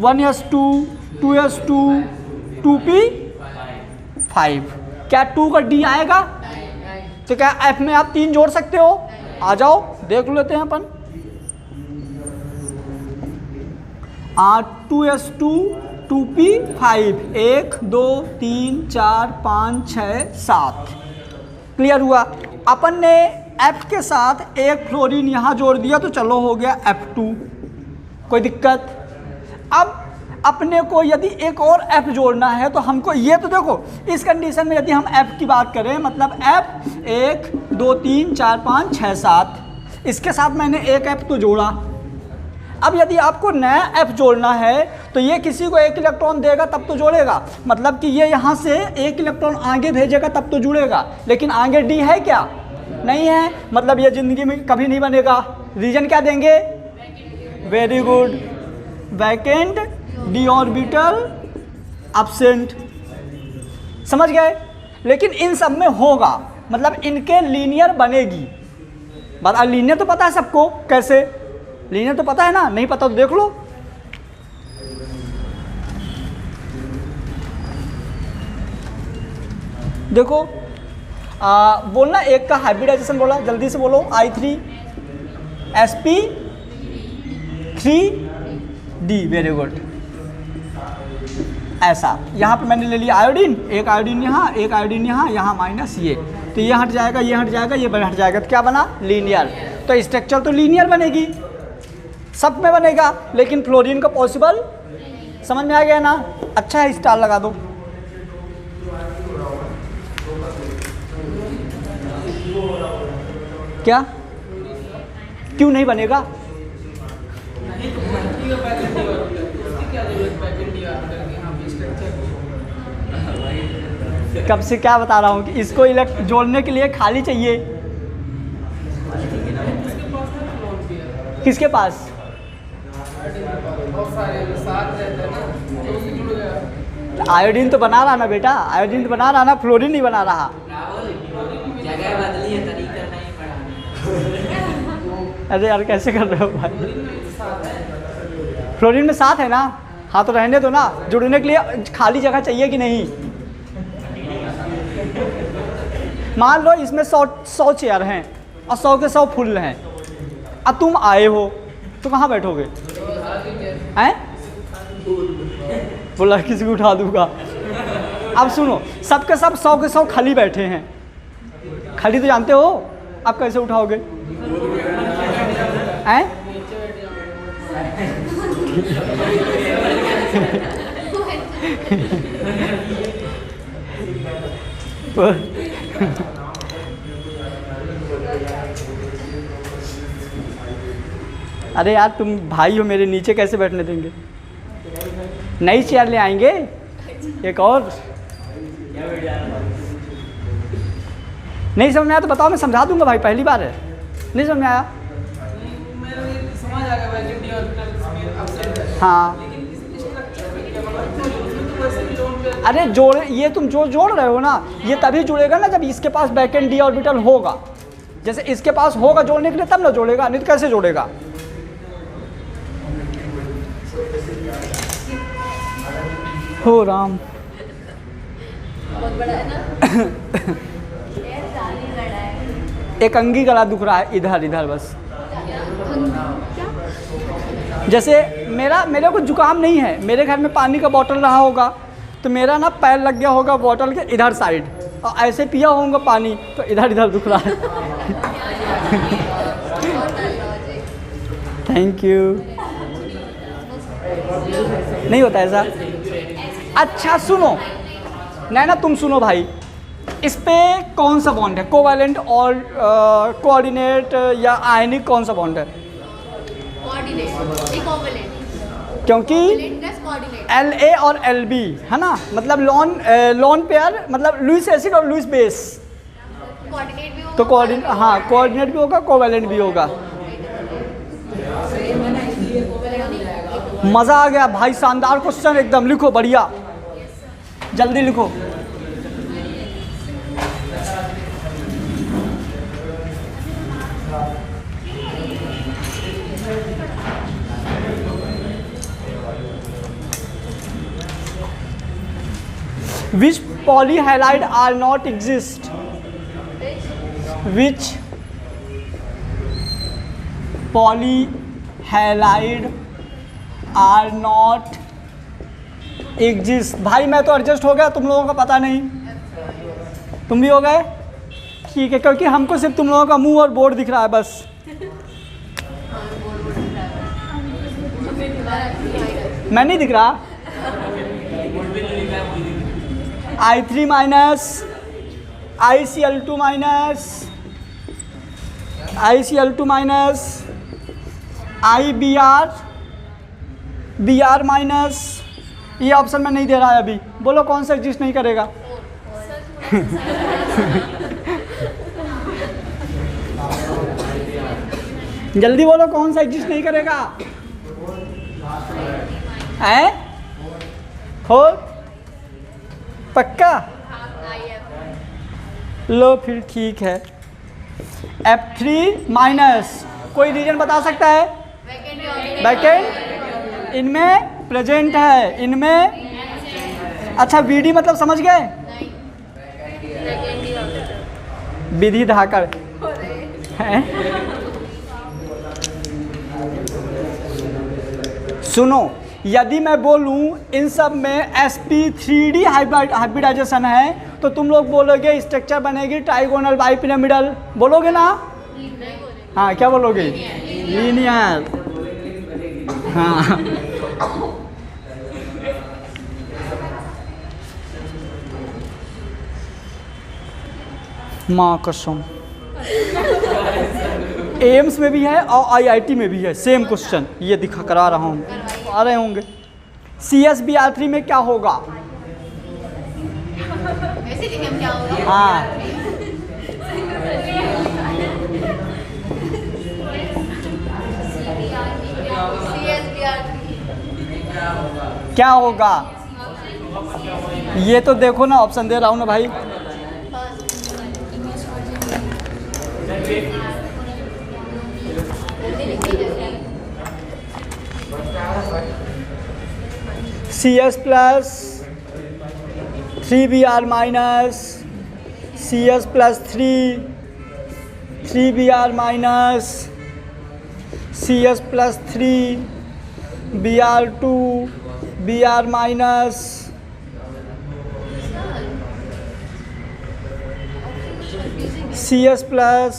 1s2 2s2 2p5, क्या 2 का d आएगा? तो क्या f में आप 3 जोड़ सकते हो? आ जाओ देख लेते हैं अपन। 2s2 2p5, 1 2 3 4 5 6 7। क्लियर हुआ? अपन ने F के साथ एक फ्लोरीन यहाँ जोड़ दिया, तो चलो हो गया F2, कोई दिक्कत? अब अपने को यदि एक और F जोड़ना है तो हमको, ये तो देखो इस कंडीशन में यदि हम F की बात करें, मतलब F 1 2 3 4 5 6 7, इसके साथ मैंने एक F तो जोड़ा। अब यदि आपको नया F जोड़ना है तो ये किसी को एक इलेक्ट्रॉन देगा तब तो जोड़ेगा, मतलब कि ये यहाँ से एक इलेक्ट्रॉन आगे भेजेगा तब तो जुड़ेगा, लेकिन आगे D है क्या? नहीं है, मतलब ये ज़िंदगी में कभी नहीं बनेगा। रीजन क्या देंगे? Very good, vacant, D orbital, absent. समझ गए? लेकिन इन सब में होगा, मतलब इनके लीनियर बनेगी। बात लीनियर तो पता है सबको, कैसे लीनियर तो पता है ना, नहीं पता तो देख लो। देखो बोलना, एक का हाइब्रिडाइजेशन बोला, जल्दी से बोलो। I3sp3d, very good. ऐसा यहाँ पे मैंने ले लिया आयोडीन, एक आयोडीन यहाँ, एक आयोडीन यहाँ, यहाँ माइनस ये, तो ये हट जाएगा, ये हट जाएगा, ये हट जाएगा, तो क्या बना? लीनियर। तो स्ट्रक्चर तो लीनियर बनेगी, सब में बनेगा, लेकिन फ्लोरीन का पॉसिबल। समझ में आ गया ना? अच्छा है, स्टार लगा दो। क्या? क्यों नहीं बनेगा? कब से क्या बता रहा हूँ कि इसको इलेक्ट जोड़ने के लिए खाली चाहिए। किसके पास? आयोडीन तो बना रहा ना बेटा, आयोडीन तो बना रहा ना, फ्लोरीन नहीं बना रहा। जगह बदली है, तरीका नहीं पड़ा। अरे यार कैसे कर रहे हो भाई? फ्लोरीन में 7 है ना? हाँ तो रहने दो ना, जुड़ने के लिए खाली जगह चाहिए कि नहीं? मान लो इसमें 100 चेयर हैं और 100 के 100 फुल हैं, अब तुम आए हो तो कहाँ बैठोगे? हैं? बोला किसी को उठा दूंगा। अब सुनो, सब के सब 100 के 100 खाली बैठे हैं, खाली तो जानते हो, आप कैसे उठाओगे? हैं? अरे यार तुम भाई हो मेरे, नीचे कैसे बैठने देंगे? नई चेयर ले आएंगे एक और। नहीं समझ में आया तो बताओ, मैं समझा दूंगा भाई, पहली बार है। नहीं समझ में आया? हाँ अरे जोड़, ये तुम जो जोड़ रहे हो ना, ये तभी जुड़ेगा ना जब इसके पास बैक एंड डी ऑर्बिटल होगा। जैसे इसके पास होगा जोड़ने के लिए तब ना जोड़ेगा, नहीं तो कैसे जोड़ेगा? हो राम। बहुत बड़ा है ना। एक अंगी गला दुख रहा है, इधर इधर बस। जैसे मेरे को जुकाम नहीं है, मेरे घर में पानी का बोतल रहा होगा तो मेरा ना पैर लग गया होगा बोतल के इधर साइड, और ऐसे पिया होगा पानी तो इधर इधर दुख रहा है। Thank you. नहीं होता ऐसा? अच्छा सुनो, नैना तुम सुनो भाई, इस पे कौन सा बॉन्ड है, कोवैलेंट और कोऑर्डिनेट या आयनिक, कौन सा बॉन्ड है? कोऑर्डिनेट, इक्विवेलेंट, क्योंकि प्लस कोऑर्डिनेट। La और Lb है ना, मतलब लॉन पेयर, मतलब लुईस एसिड और लुईस बेस, कोऑर्डिनेट भी होगा तो कोऑर्डिनेट, हाँ कोऑर्डिनेट भी होगा, कोवैलेंट भी होगा। मज़ा आ गया भाई, शानदार क्वेश्चन एकदम, लिखो बढ़िया, जल्दी लिखो। Which polyhalide are not exist? Which polyhalide are not exist? भाई मैं तो एडजस्ट हो गया, तुम लोगों का पता नहीं, तुम भी हो गए, ठीक है, क्योंकि हमको सिर्फ तुम लोगों का मुंह और बोर्ड दिख रहा है बस। मैं नहीं दिख रहा। I3 minus ICl2 minus ICl2 minus Br minus, ये ऑप्शन में नहीं दे रहा है अभी, बोलो कौन सा एग्जिस्ट नहीं करेगा? जल्दी बोलो कौन सा एग्जिस्ट नहीं करेगा? हैं? हो पक्का? लो फिर ठीक है। F3 माइनस, कोई रीजन बता सकता है? वैकेंट इनमें प्रेजेंट है, इनमें, अच्छा VD मतलब समझ गए? विधि धाकर हैं? सुनो, यदि मैं बोलूं इन सब में sp3d हाइब्रिडाइजेशन है, तो तुम लोग बोलोगे स्ट्रक्चर बनेगी ट्राइगोनल बाइपिरामिडल, बोलोगे ना? हाँ, क्या बोलोगे? लीनियर। हाँ माँ कसम, एम्स में भी है और IIT में भी है सेम क्वेश्चन, ये दिखा करा रहा हूँ, आ रहे होंगे। CSBr3 में क्या होगा? वैसे लिखे हम क्या होगा? हाँ, क्या होगा? ये तो देखो ना, ऑप्शन दे रहा हूँ ना भाई। CS plus 3Br minus CS plus 3Br minus CS plus 3Br2 Br minus CS plus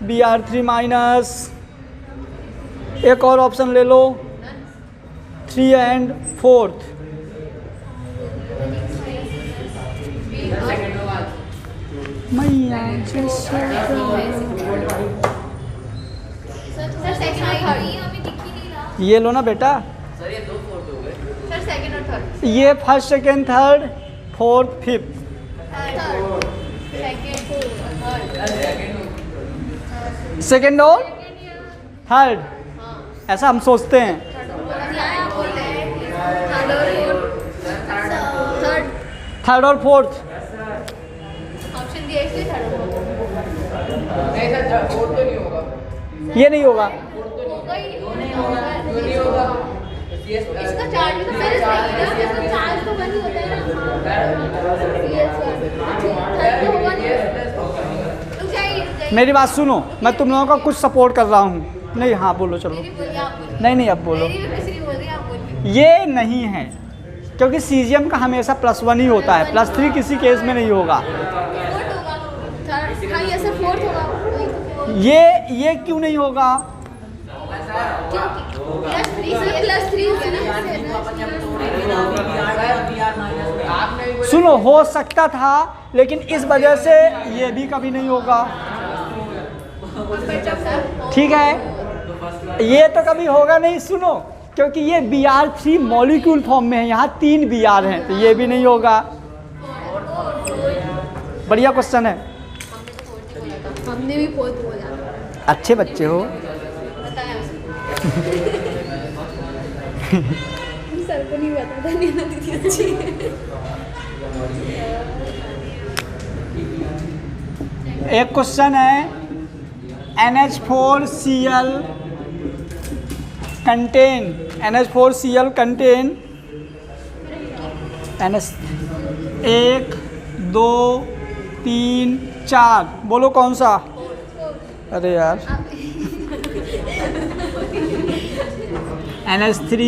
Br3 minus, एक और ऑप्शन ले लो, 3 एंड 4th। मैया सर सेकंड और थर्ड हमें दिख ही नहीं रहा। ये लो ना बेटा, सर ये 2 4 हो गए। सर सेकंड और थर्ड, ये first second third fourth fifth, second और थर्ड, ऐसा हम सोचते हैं। थर्ड और फोर्थ ऑप्शन दिया इसलिए थर्ड नहीं सर 4 तो नहीं होगा। ये नहीं होगा। होगा ही नहीं होगा। इसका चार्ज भी तो पहले से ही है, इसका चार्ज तो बंद होता है ना। मेरी बात सुनो, मैं तुम लोगों का कुछ सपोर्ट कर रहा हूँ। नहीं, हाँ बोलो, चलो। नहीं अब बोलो। ये नहीं है, क्योंकि सीजियम का हमेशा +1 ही होता है, +3 किसी केस में नहीं होगा। ये क्यों नहीं होगा? सुनो, हो सकता था, लेकिन इस वजह से ये भी कभी नहीं होगा। ठीक है, ये तो कभी होगा नहीं, सुनो, क्योंकि ये Br3 मॉलिक्यूल फॉर्म में है, यहाँ 3 Br हैं, तो ये भी नहीं होगा। बढ़िया क्वेश्चन है, हमने भी फोर्थ बोला। अच्छे बच्चे हो। बताया सर को नहीं पता था, नैना दीदी अच्छी है। एक क्वेश्चन है, NH4Cl कंटेन NH 1 2 3 4, बोलो कौन सा? अरे यार, NH3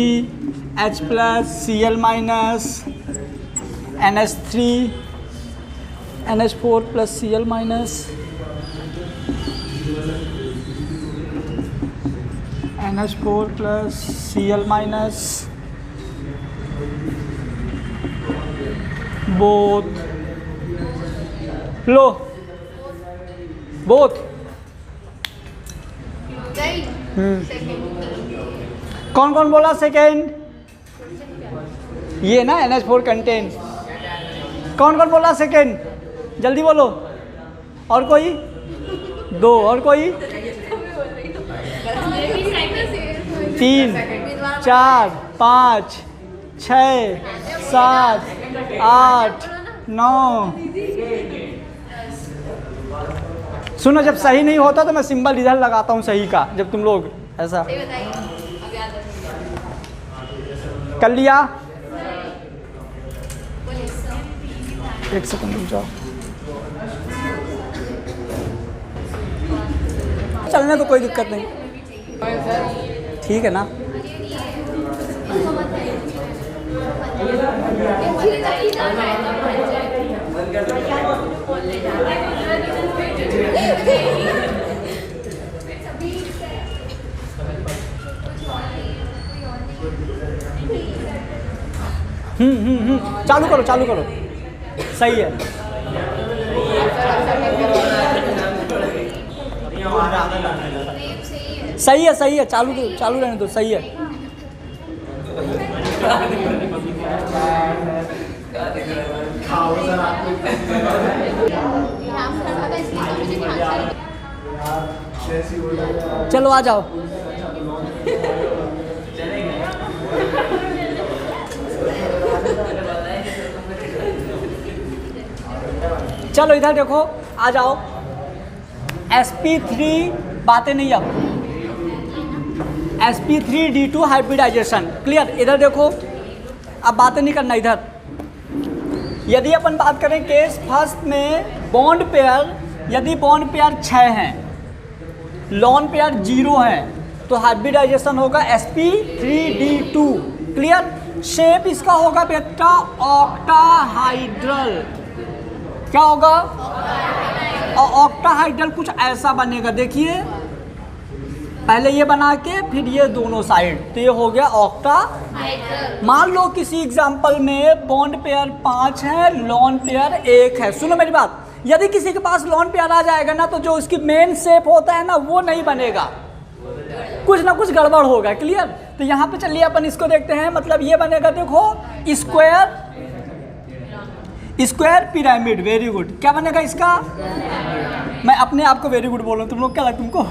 H plus Cl minus NH3 NH4 plus Cl minus NH4 plus Cl minus both, लो बोथ। कौन कौन बोला सेकेंड? ये ना NH4 कंटेन। कौन कौन बोला सेकेंड? जल्दी बोलो। और कोई? 2, और कोई? 3 4 5 6 7 8 9। सुनो, जब सही नहीं होता तो मैं सिंबल इधर लगाता हूँ सही का, जब तुम लोग ऐसा कर लिया। एक सेकंड रुक जाओ, चलने तो कोई दिक्कत नहीं, ठीक है ना। चालू करो, चालू करो, सही है। सही है, सही है, चालू दो, चालू रहने दो, सही है। चलो आ जाओ। चलो इधर देखो, आ जाओ। sp3 बातें नहीं, अब sp3d2 हाइब्रिडाइजेशन क्लियर। इधर देखो, अब बातें नहीं करना इधर। यदि अपन बात करें केस फर्स्ट में, बॉन्ड पेयर, यदि बॉन्ड पेयर 6 हैं, लॉन पेयर 0 है, तो हाइब्रिडाइजेशन होगा sp3d2 क्लियर। शेप इसका होगा बेटा ऑक्टाहाइड्रल। क्या होगा? और ऑक्टाहाइड्रल कुछ ऐसा बनेगा, देखिए, पहले ये बना के फिर ये दोनों साइड, तो ये हो गया ऑक्टाहाइड्रल। मान लो किसी एग्जांपल में बॉन्ड पेयर 5 है, लॉन पेयर 1 है। सुनो मेरी बात, यदि किसी के पास लॉन पेयर आ जाएगा ना, तो जो इसकी मेन शेप होता है ना, वो नहीं बनेगा, कुछ ना कुछ गड़बड़ होगा, क्लियर। तो यहाँ पे चलिए अपन इसको देखते हैं। मतलब ये बनेगा, देखो, स्क्वायर पिरामिड। Very good. क्या बनेगा इसका? मैं अपने आप को वेरी गुड बोल रहा हूँ, तुम लोग क्या लगा तुमको?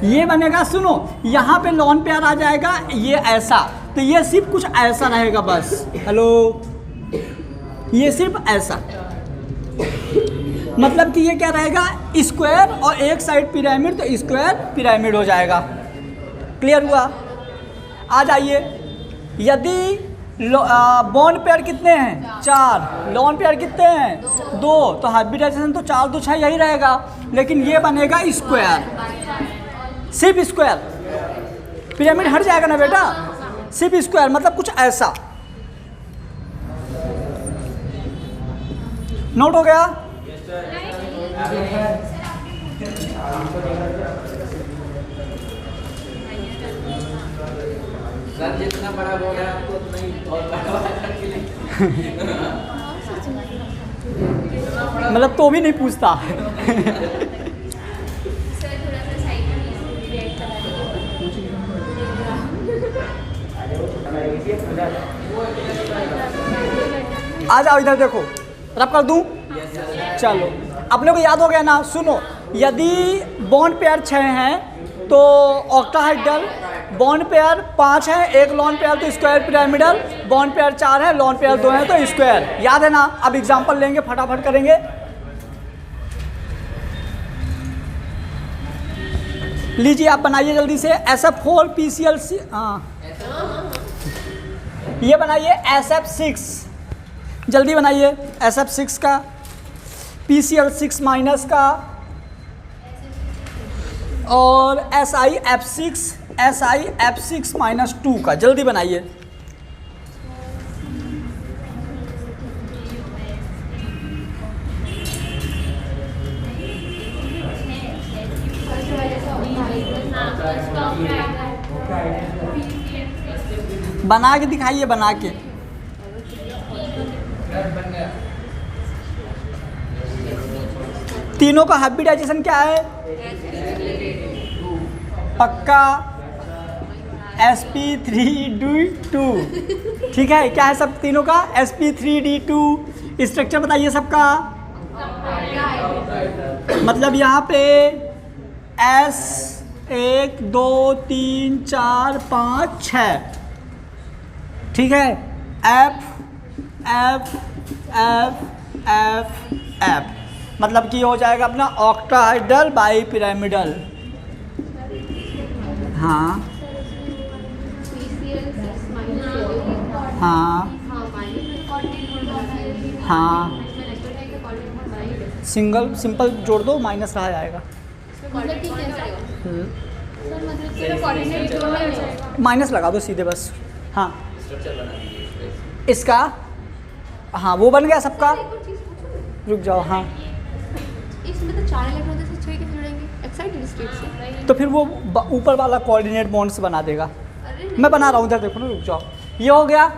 ये बनेगा, सुनो, यहाँ पे लॉन पेयर आ जाएगा, ये ऐसा, तो ये सिर्फ कुछ ऐसा रहेगा बस। हेलो, ये सिर्फ ऐसा, मतलब कि ये क्या रहेगा, स्क्वायर और एक साइड पिरामिड, तो स्क्वायर पिरामिड हो जाएगा। क्लियर हुआ? आ जाइए, यदि बॉन्ड पेयर कितने हैं? 4, लॉन पेयर कितने हैं? 2, तो हाइब्रिडाइजेशन तो 4 2 6 यही रहेगा, लेकिन ये बनेगा स्क्वायर, सिर्फ स्क्वायर। पिरामिड हट जाएगा ना बेटा, सिर्फ स्क्वायर, मतलब कुछ ऐसा। नोट हो गया? सर जितना बड़ा बोर्ड है आपको उतना ही और बड़ा बड़ा करके लिखना। मतलब तो भी नहीं पूछता। सर थोड़ा सा साइड में रिएक्ट करा दीजिए। आ जाओ इधर देखो, रब कर दूं? चलो अपने को याद हो गया ना। सुनो, यदि बॉन्ड पेयर 6 हैं तो ऑक्टाहेड्रल, बॉन्ड पेयर 5 है, एक लॉन पेयर तो स्क्वायर पिरामिडल, बॉन्ड पेयर 4 है, लॉन पेयर 2 है तो स्क्वायर। याद है ना? अब एग्जांपल लेंगे, फटाफट करेंगे। लीजिए आप बनाइए जल्दी से SF4 PCl6। हाँ ये बनाइए SF6, जल्दी बनाइए SF6 का, PCl6 माइनस का और SiF6 माइनस 2 का, जल्दी बनाइए। बना के दिखाइए, बना के। तीनों का हाइब्रिडाइजेशन क्या है? पक्का sp3d2। ठीक है, क्या है सब तीनों का? sp3d2। स्ट्रक्चर बताइए सबका। मतलब यहाँ पे S 1 2 3 4 5 6, ठीक है। F F F F F मतलब कि हो जाएगा अपना ऑक्टाहेड्रल बाईपिरामिडल। हाँ हाँ हाँ, सिंपल जोड़ दो, माइनस रहा जाएगा। माइनस लगा दो सीधे बस। हाँ इसका, हाँ वो बन गया सबका। रुक जाओ। हाँ इसमें तो 4 इलेक्ट्रॉन से 6 कैसे जुड़ेंगे एक्साइटेड स्टेट से? तो फिर वो ऊपर वाला कोऑर्डिनेट बॉन्ड्स बना देगा। मैं बना रहा हूँ इधर देखो ना, रुक जाओ। ये हो गया।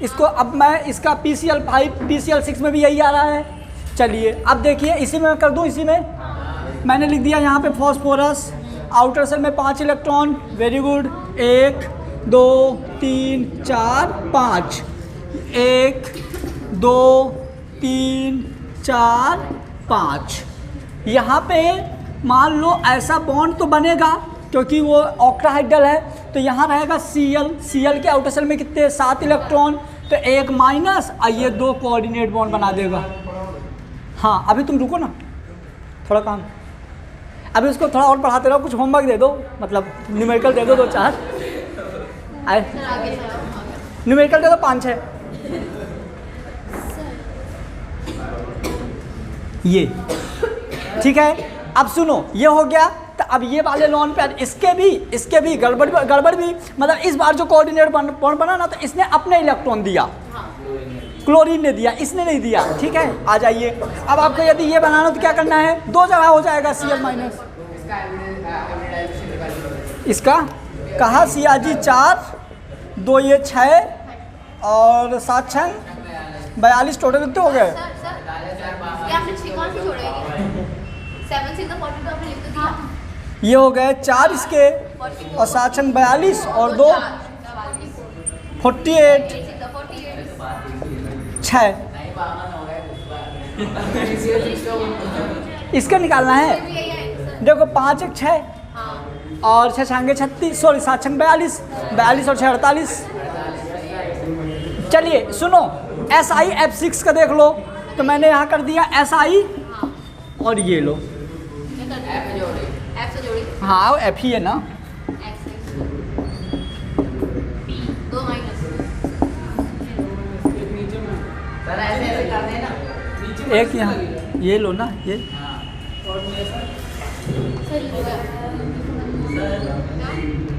इसको अब मैं इसका PCl5 PCl6 में भी यही आ रहा है। चलिए अब देखिए, इसी में मैं कर दूँ। इसी में मैंने लिख दिया यहाँ पे फॉस्फोरस, आउटर सेल में 5 इलेक्ट्रॉन। Very good. 1 2 3 4 5, 1 2 3 4 5। यहाँ पे मान लो ऐसा बॉन्ड तो बनेगा क्योंकि वो ऑक्टाहेड्रल है, तो यहाँ रहेगा Cl के आउटर सेल में कितने? 7 इलेक्ट्रॉन, तो 1 माइनस, और ये 2 कोऑर्डिनेट बॉन्ड बना देगा। हाँ अभी तुम रुको ना, थोड़ा काम। अभी उसको थोड़ा और पढ़ाते रहो, कुछ होमवर्क दे दो, मतलब न्यूमेरिकल दे दो 2-4 आए। न्यूमेरिकल दे दो 5-6। ये ठीक है। अब सुनो, ये हो गया। तो अब ये वाले लॉन पेयर, इसके भी गड़बड़ भी, मतलब इस बार जो कोऑर्डिनेट बॉन्ड बना ना, तो इसने अपने इलेक्ट्रॉन दिया, क्लोरीन ने दिया, इसने नहीं दिया। ठीक है, आ जाइए। अब आपको यदि ये बनाना तो क्या करना है? 2 जगह हो जाएगा Cl माइनस। इसका कहा CRG 4, 2 ये 6 और 7 6 42 टोटल कितने हो गए? ये हो गए 4 इसके और 7 6 42 और 2 48 6। इसका निकालना है। देखो 5 1 6 और 6 छांगे 36, सॉरी 7 छंग 42, 42 और 6 48। चलिए सुनो, SiF6 का देख लो, तो मैंने यहाँ कर दिया SI और ये लो। हाँ F ही है ना। एक यहाँ ये लो ना, ये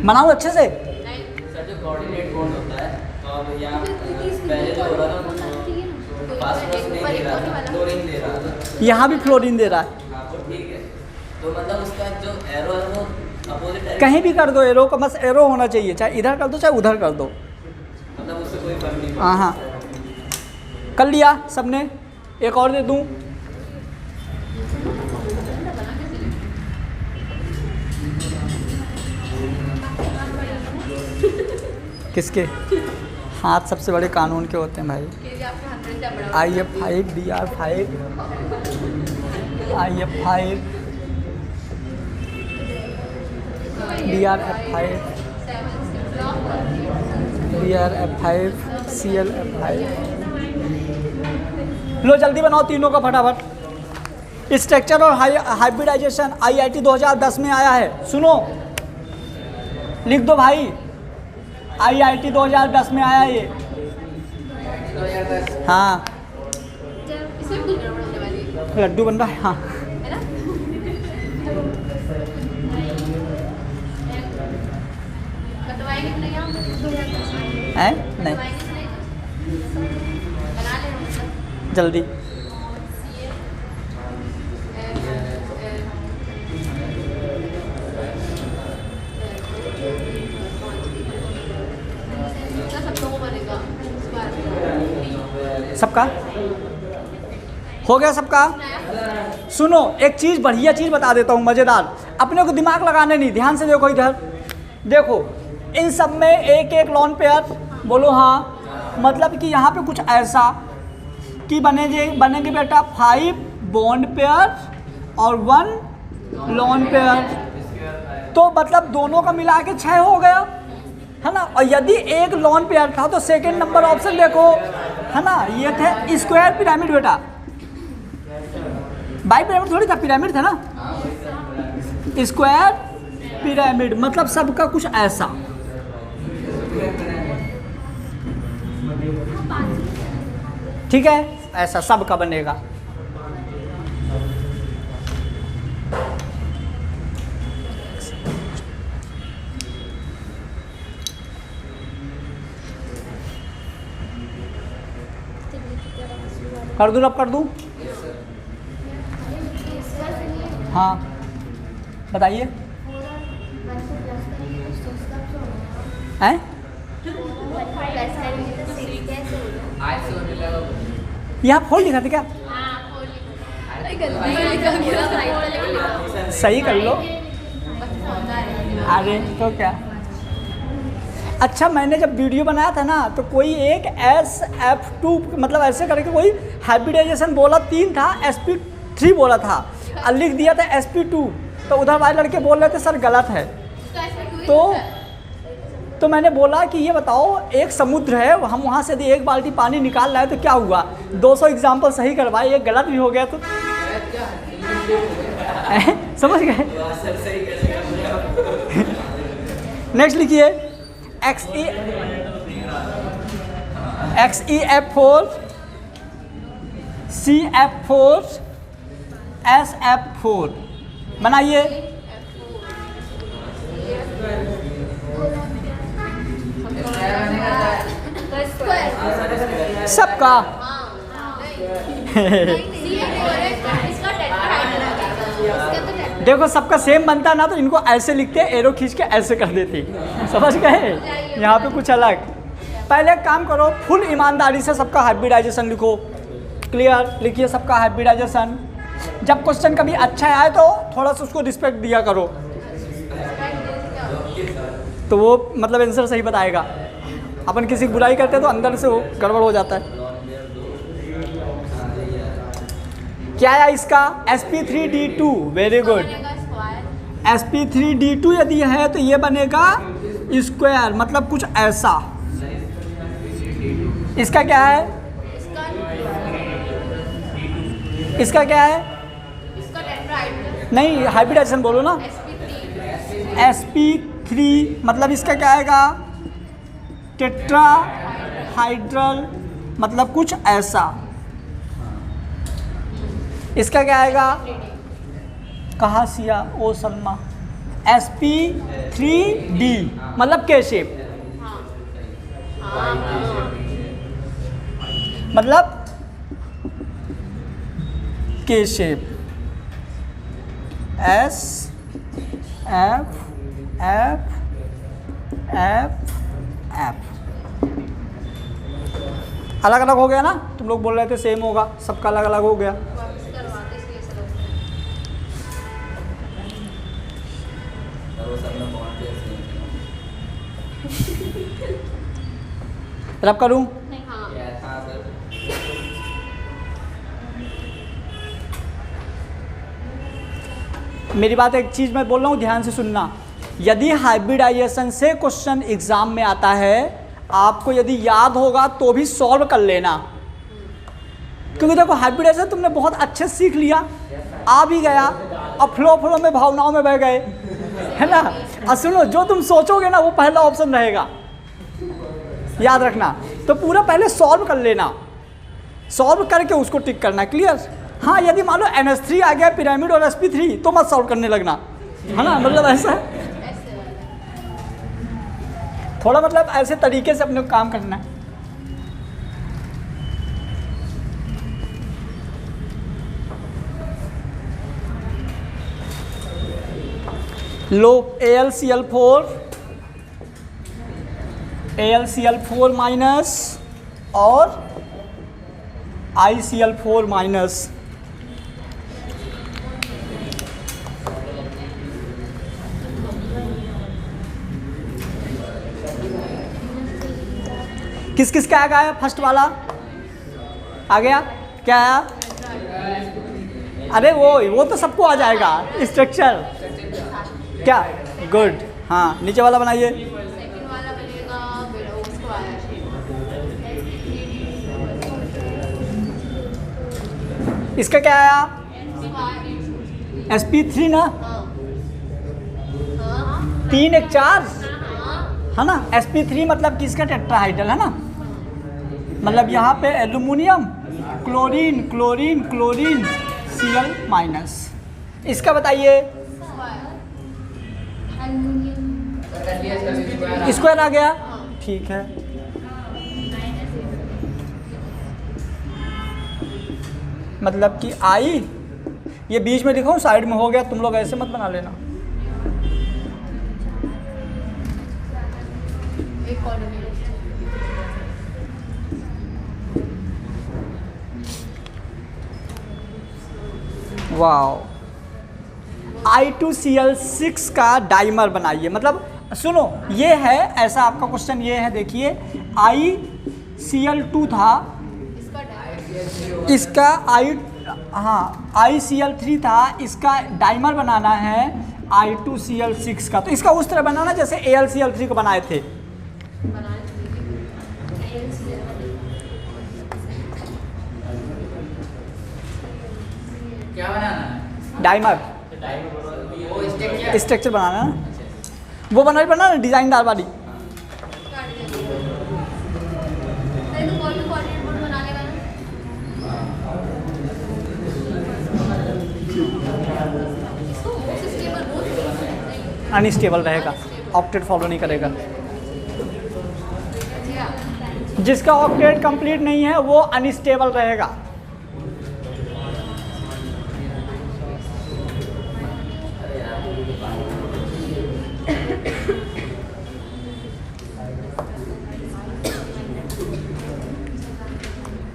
बनाओ अच्छे से। सर जो कोऑर्डिनेट बॉन्ड होता है, तो अब यहाँ पहले जो हो रहा था फास्फोरस नहीं दे रहा था, क्लोरीन दे रहा था। यहाँ भी फ्लोरीन दे रहा है। हाँ तो ठीक है, तो मतलब उसका जो एरो है वो अपोजिट कहीं भी कर दो एरो का, बस एरो होना चाहिए, चाहे इधर कर दो चाहे उधर कर दो। मतलब उससे कोई फर्क नहीं हाँ हाँ कर लिया सबने, एक और दे दूँ? किसके हाथ सबसे बड़े कानून के होते हैं भाई? केजी आपका 100 से बड़ा IF5 DR5 IF5 DRF5 DRF5 CLF5। लो जल्दी बनाओ तीनों का फटाफट। स्ट्रक्चर और हाइब्रिडाइजेशन IIT 2010 में आया है, सुनो लिख दो भाई, IIT 2010 में आया ये। हाँ इसमें कुछ गड़बड़ होने वाली है लड्डू बन रहा है। हाँ है ना? बतावाएंगे कि नहीं हम? है नहीं बतावाएंगे कि नहीं? बना ले हम। जल्दी। सबका हो गया सबका? सुनो एक चीज़, बढ़िया चीज़ बता देता हूँ मज़ेदार, अपने को दिमाग लगाने नहीं, ध्यान से देखो इधर देखो, इन सब में एक एक लॉन पेयर, बोलो हाँ, मतलब कि यहाँ पे कुछ ऐसा कि बनेंगे बेटा 5 बॉन्ड पेयर और 1 लॉन पेयर, तो मतलब दोनों का मिला के 6 हो गया, है ना। और यदि एक लॉन पेयर था तो सेकंड नंबर ऑप्शन देखो, है ना, ये थे स्क्वायर पिरामिड बेटा, बाई पिरामिड थोड़ी था, पिरामिड था ना, स्क्वायर पिरामिड, मतलब सबका कुछ ऐसा। ठीक है, ऐसा सबका बनेगा। कर दूँ, अब कर दूँ? हाँ बताइए। हैं? यहाँ फोल्ड लिखा था क्या? सही कर लो। अरे तो क्या, अच्छा मैंने जब वीडियो बनाया था ना तो कोई एक SF2 मतलब ऐसे करके कोई हाइब्रिडाइजेशन बोला 3 था, SP3 बोला था और लिख दिया था SP2, तो उधर वाले लड़के बोल रहे थे सर गलत है। तो मैंने बोला कि ये बताओ एक समुद्र है, हम वहाँ से यदि 1 बाल्टी पानी निकाल रहे हैं तो क्या हुआ, 200 एग्जाम्पल सही करवाए, एक गलत भी हो गया तो समझ गए। नेक्स्ट लिखिए XEF4 CF4 SF4 बनाइए। सबका देखो सबका सेम बनता ना तो इनको ऐसे लिखते, एरो खींच के ऐसे कर देती, समझ गए। यहाँ पे कुछ अलग। पहले काम करो, फुल ईमानदारी से सबका हाइब्रिडाइजेशन लिखो। क्लियर, लिखिए सबका हाइब्रिडाइजेशन। जब क्वेश्चन कभी अच्छा आए तो थोड़ा सा उसको रिस्पेक्ट दिया करो, तो वो मतलब आंसर सही बताएगा। अपन किसी की बुराई करते हैं तो अंदर से वो गड़बड़ हो जाता है। क्या है इसका? SP3D2, very good. SP3D2 यदि है तो ये बनेगा स्क्वायर, मतलब कुछ ऐसा। इसका क्या है? इसका क्या है? नहीं हाइब्रिडाइजेशन बोलो ना। SP3 मतलब इसका क्या आएगा? टेट्राहाइड्रल, मतलब कुछ ऐसा। इसका क्या आएगा? कहा सिया ओ सलमा। SP3D मतलब के शेप, मतलब के shape. SF F F F. अलग अलग हो गया ना, तुम लोग बोल रहे थे सेम होगा, सबका अलग अलग हो गया। वापस करवाते इसलिए ऐसा लगता है। वो सब में बॉन्ड पे रब करूं? नहीं, हाँ क्या था सर? मेरी बात एक चीज़ मैं बोल रहा हूँ, ध्यान से सुनना। यदि हाइब्रिडाइजेशन से क्वेश्चन एग्जाम में आता है, आपको यदि याद होगा तो भी सॉल्व कर लेना, क्योंकि देखो हाइब्रिडाइजेशन तुमने बहुत अच्छे से सीख लिया, आ भी गया, अब फ्लो में भावनाओं में बह गए, है ना। और सुनो, जो तुम सोचोगे ना वो पहला ऑप्शन रहेगा, याद रखना। तो पूरा पहले सॉल्व कर लेना, सॉल्व करके उसको टिक करना, क्लियर। हाँ, यदि मान लो NH3 आ गया पिरामिड और sp3 तो मत सॉल्व करने लगना, है ना, मतलब ऐसा है ऐसे वाला। थोड़ा, मतलब ऐसे तरीके से अपने को काम करना है। लो AlCl4 माइनस और ICl4 माइनस। किस किस का आ गया? फर्स्ट वाला आ गया, क्या आया? अरे वो तो सबको आ जाएगा, स्ट्रक्चर क्या, गुड। हाँ, नीचे वाला बनाइए। सेकंड वाला बनेगा फिर उसको आया इसका क्या आया? sp3 ना, हाँ हाँ 3 1 4 हाँ है ना। sp3 मतलब किसका? टेट्राहाइड्रल, है ना। मतलब यहाँ पे aluminium, chlorine chlorine chlorine, Cl minus. इसका बताइए, स्क्वायर आ गया, ठीक है। मतलब कि I, ये बीच में लिखो, साइड में हो गया, तुम लोग ऐसे मत बना लेना। एक कोऑर्डिनेट वाओ। I2Cl6 का डाइमर बनाइए। मतलब सुनो, ये है ऐसा, आपका क्वेश्चन ये है, देखिए ICl2 था, इसका ICl3 था, इसका डाइमर बनाना है I2Cl6 का। तो इसका उस तरह बनाना जैसे AlCl3 को बनाए थे। क्या बनाना है? डाइमर वो स्ट्रक्चर स्ट्रक्चर बनाना ना, वो बनाना डिजाइनदार वाली। नहीं तो कोई भी कोऑर्डिनेट बोर्ड बना लेगा ना। इसको मोस्ट स्टेबल बोल अनस्टेबल रहेगा, ऑक्टेट फॉलो नहीं करेगा। दिया। जिसका ऑक्टेट कंप्लीट नहीं है वो अनस्टेबल रहेगा।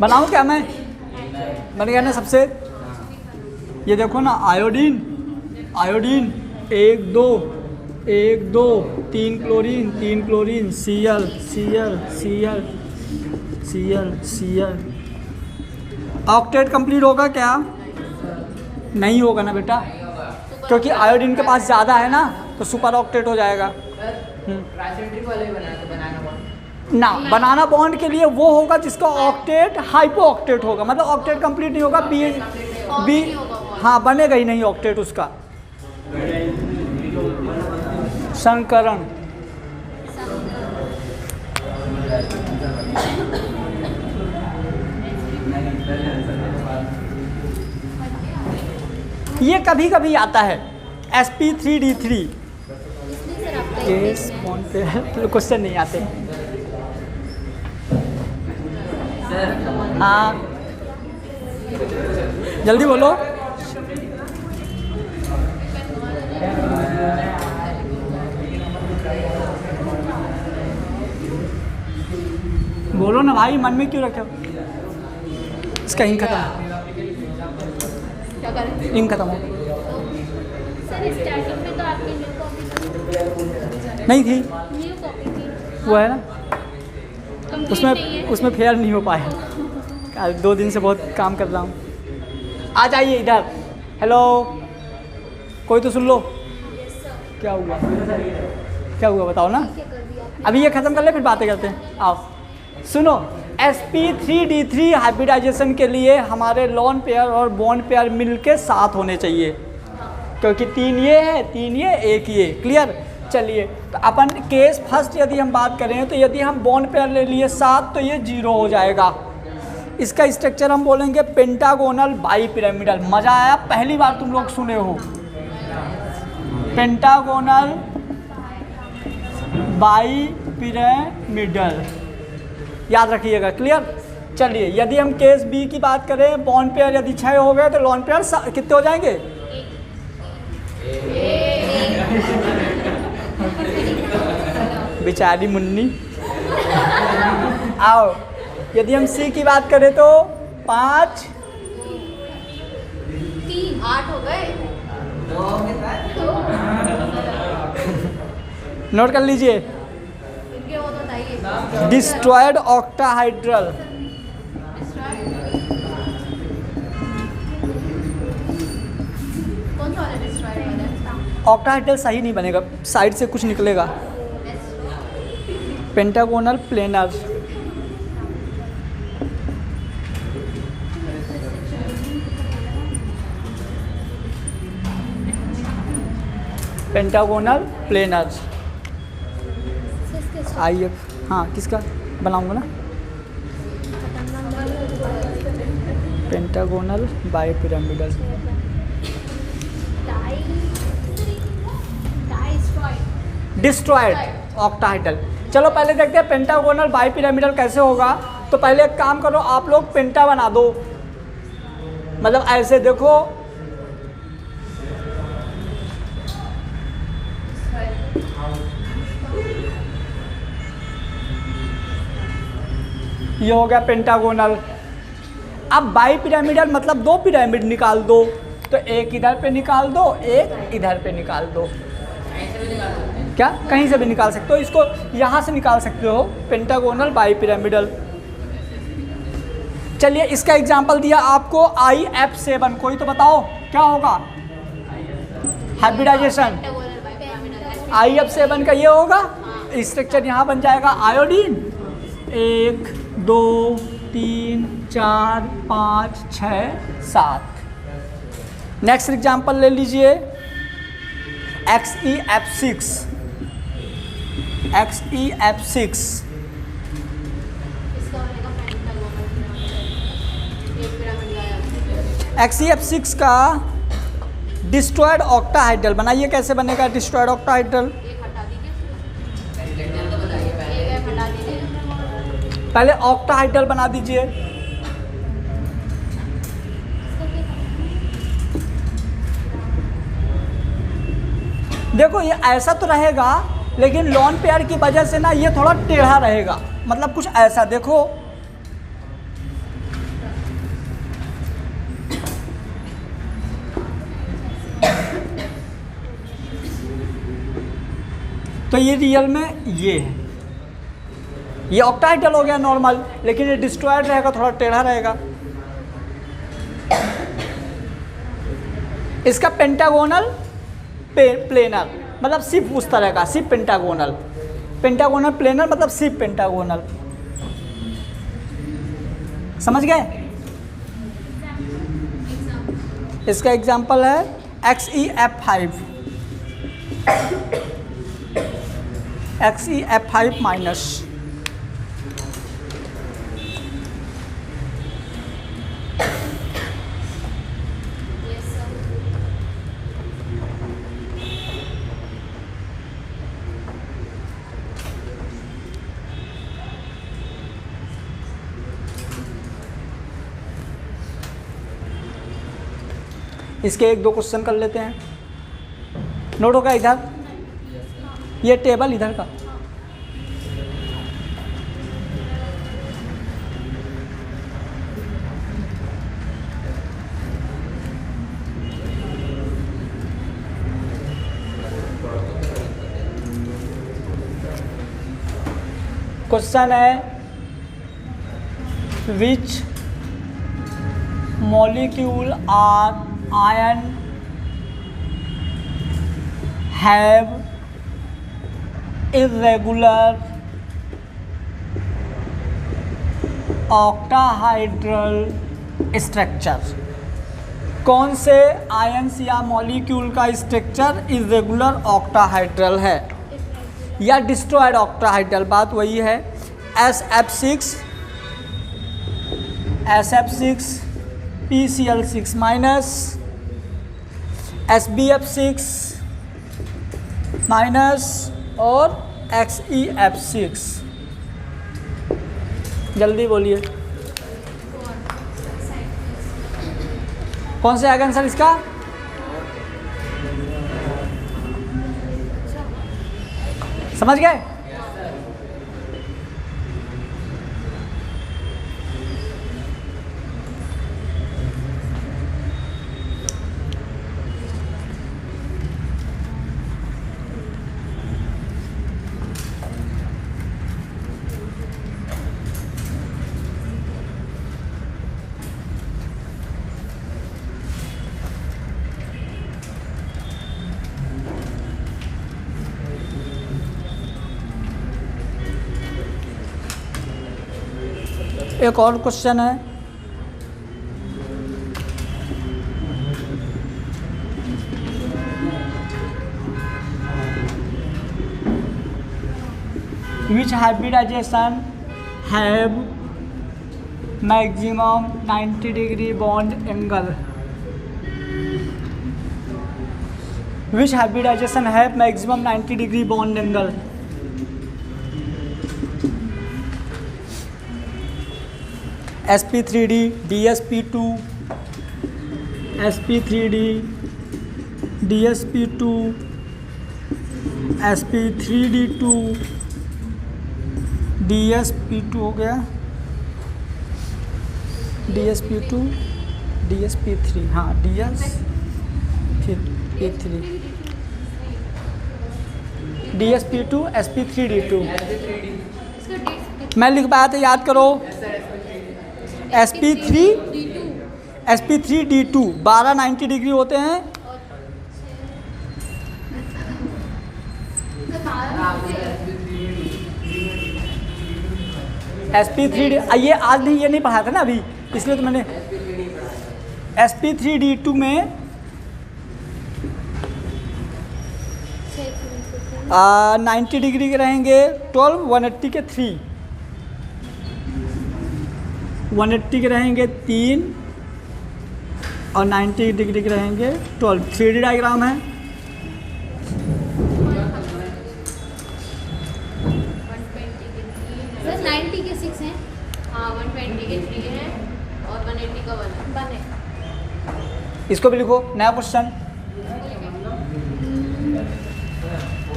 बनाऊं क्या मैं? बन गया ना सबसे। ये देखो ना, iodine iodine 1 2 1 2 3 chlorine 3 chlorine, Cl Cl Cl Cl Cl। Octet complete होगा क्या? नहीं होगा ना बेटा, क्योंकि आयोडीन के पास ज़्यादा है ना, तो सुपर ऑक्टेट हो जाएगा। ट्राइसेंट्रिक वाले भी बनाना बॉन्ड ना, बनाना बॉन्ड के लिए वो होगा जिसका ऑक्टेट हाइपो ऑक्टेट होगा, मतलब ऑक्टेट कंप्लीट नहीं होगा, बी हाँ बनेगा ही नहीं ऑक्टेट उसका। संकरण ये कभी कभी आता है, sp3d3। केस कौन पे है, क्वेश्चन नहीं आते। हाँ जल्दी बोलो। बोलो ना भाई, मन में क्यों रखे हो? इसका इंक खत्म, क्या करें? इंक खत्म हो सर स्टार्टिंग में तो आपकी न्यू कॉपी नहीं थी, न्यू कॉपी थी, वो है ना, कंप्लीट नहीं है। उसमें फेयर नहीं हो पाया। आज 2 दिन से बहुत काम कर रहा हूँ। आ जाइए इधर। हेलो, कोई तो सुन लो। क्या हुआ, क्या हुआ बताओ ना। अभी ये ख़त्म कर ले, फिर बातें करते हैं। आओ सुनो, sp3d3 हाइब्रिडाइजेशन के लिए हमारे लॉन पेयर और बॉन्ड पेयर मिलके 7 होने चाहिए, क्योंकि 3 ये है, 3 ये, 1 ये। क्लियर? चलिए, तो अपन केस फर्स्ट यदि हम बात करें तो यदि हम बॉन्ड पेयर ले लिए 7 तो ये 0 हो जाएगा। इसका स्ट्रक्चर हम बोलेंगे पेंटागोनल बाई पिरामिडल। मज़ा आया? पहली बार तुम लोग सुने हो पेंटागोनल बाई पिरामिडल, याद रखिएगा। क्लियर? चलिए, यदि हम केस बी की बात करें, बॉन्ड पेयर यदि 6 हो गए तो लॉन पेयर कितने हो जाएंगे? बेचारी मुन्नी। आओ, यदि हम सी की बात करें तो 5 3 8 हो गए। नोट कर लीजिए। इनके वो तो बताइए। डिस्ट्रॉयड ऑक्टाहाइड्रल, कौन सा वाला डिस्ट्रॉयड वाला है? ऑक्टाहाइड्रल सही नहीं बनेगा, साइड से कुछ निकलेगा। Pentagonal planar, pentagonal planar IF। हाँ, किसका बनाऊंगा ना? Pentagonal bi pyramidal. Destroyed octahedral. चलो पहले देखते हैं पेंटागोनल बाई पिरामिडल कैसे होगा। तो पहले एक काम करो, आप लोग पेंटा बना दो, मतलब ऐसे देखो, ये हो गया पेंटागोनल। अब बाई पिरामिडल मतलब 2 पिरामिड निकाल दो, तो एक इधर पे निकाल दो, एक इधर पे निकाल दो। क्या? कहीं से भी निकाल सकते हो, इसको यहाँ से निकाल सकते हो, पेंटागोनल बाई पिरामिडल। चलिए, इसका एग्जांपल दिया आपको IF7, कोई तो बताओ क्या होगा? हाइब्रिडाइजेशन IF7 का ये होगा। स्ट्रक्चर यहाँ बन जाएगा आयोडीन 1 2 3 4 5 6 7। नेक्स्ट एग्जांपल ले लीजिए XeF6। XeF6 XeF6 का डिस्ट्रॉयड ऑक्टाहाइड्रल बनाइए। कैसे बनेगा डिस्ट्रॉयड ऑक्टाहाइड्रल? पहले ऑक्टाहाइड्रल बना दीजिए। देखो, ये ऐसा तो रहेगा, लेकिन लॉन पेयर की वजह से ना ये थोड़ा टेढ़ा रहेगा, मतलब कुछ ऐसा। देखो, तो ये रियल में ये है, ये ऑक्टाहाइड्रल हो गया नॉर्मल, लेकिन ये डिस्ट्रॉयड रहेगा, थोड़ा टेढ़ा रहेगा। इसका पेंटागोनल प्लेनर मतलब सिर्फ उस तरह का, सिर्फ पेंटागोनल। पेंटागोनल प्लेनर मतलब सिर्फ पेंटागोनल। समझ गए? इसका एग्जांपल है XeF5। XeF5 minus. इसके 1-2 क्वेश्चन कर लेते हैं। नोट होगा इधर, ये टेबल इधर का। क्वेश्चन है which molecule or ion have irregular octahedral structure. कौन से आयंस या मॉलिक्यूल का स्ट्रक्चर इरेगुलर ऑक्टाहाइड्रल है या डिस्ट्रॉयड ऑक्टाहाइड्रल, बात वही है। SF6 PCl6 minus, SbF6 minus और XeF6। जल्दी बोलिए कौन से आएगा आंसर इसका? समझ गए? एक और क्वेश्चन है, which hybridization have maximum 90 degree bond angle. Which hybridization have maximum 90 degree bond angle. sp3d dsp2 sp3d dsp2 sp3d2 dsp2 हो गया, dsp2 dsp3, हाँ dsp3 dsp2 sp3d2। मैं लिख पाया था, याद करो। sp3d2 12 90 डिग्री होते हैं। sp3 ये आज नहीं, ये नहीं पढ़ा था ना अभी, इसलिए तो मैंने sp3d2 में 90 डिग्री के रहेंगे 12, 180 के 3, 180 के रहेंगे 3 और 90 डिग्री के रहेंगे 12। 3D डायग्राम है। सर 90 के 6 हैं, हाँ 120 के 3 हैं और 180 का 1 है। इसको भी लिखो, नया क्वेश्चन।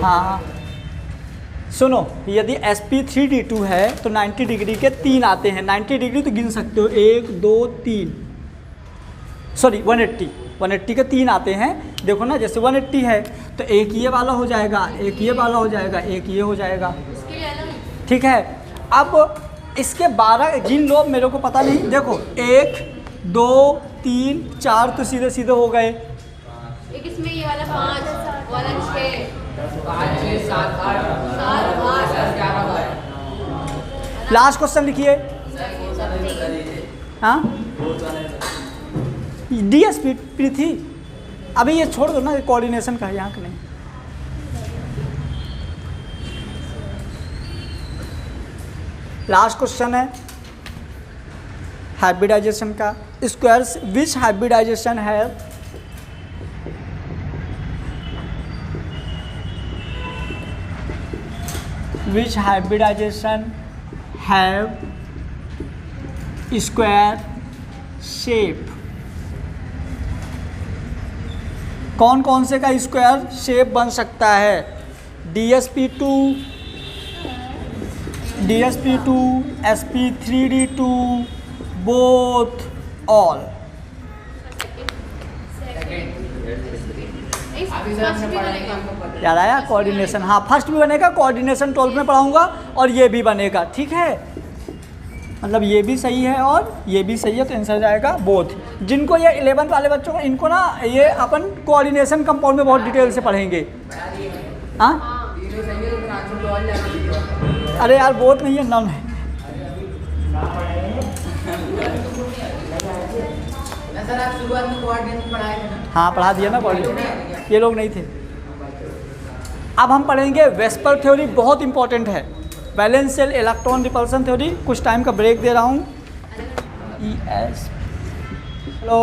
हाँ सुनो, यदि sp3d2 है तो 90 डिग्री के 3 आते हैं। 90 डिग्री तो गिन सकते हो, 1 2 3, सॉरी 180 के 3 आते हैं। देखो ना, जैसे 180 है तो एक ये वाला हो जाएगा, एक ये वाला हो जाएगा, एक ये हो जाएगा, ठीक है। अब इसके 12 गिन लो, मेरे को पता नहीं। देखो 1 2 3 4 तो सीधे सीधे हो गए। एक इसमें ये वाला 5 वाला 6 5 6 7 8 लास्ट क्वेश्चन लिखिए। हाँ dsp3, अभी ये छोड़ दो ना, कोऑर्डिनेशन का है यहाँ का नहीं। लास्ट क्वेश्चन है हाइब्रिडाइजेशन का। स्क्वायर्स विच हाइब्रिडाइजेशन है which hybridization have square shape। कौन कौन से का स्क्वायर शेप बन सकता है? dsp2 sp3d2 both all। First भी बनेगा। याद आया कोऑर्डिनेशन, हाँ फर्स्ट भी बनेगा, कोऑर्डिनेशन 12th में पढ़ाऊंगा और ये भी बनेगा, ठीक है। मतलब ये भी सही है और ये भी सही है, तो आंसर जाएगा बोथ। जिनको ये 11th वाले बच्चों को, इनको ना ये अपन कोऑर्डिनेशन कंपाउंड में बहुत डिटेल से पढ़ेंगे। हाँ अरे यार बोथ नहीं है, नन है। सर आप शुरुआत में कोऑर्डिनेशन पढ़ाए थे ना? हाँ पढ़ा दिया ना कोऑर्डिनेशन, ये लोग नहीं थे। अब हम पढ़ेंगे वेस्पर थ्योरी, बहुत इंपॉर्टेंट है। Valence shell electron repulsion theory. कुछ टाइम का ब्रेक दे रहा हूँ। हेलो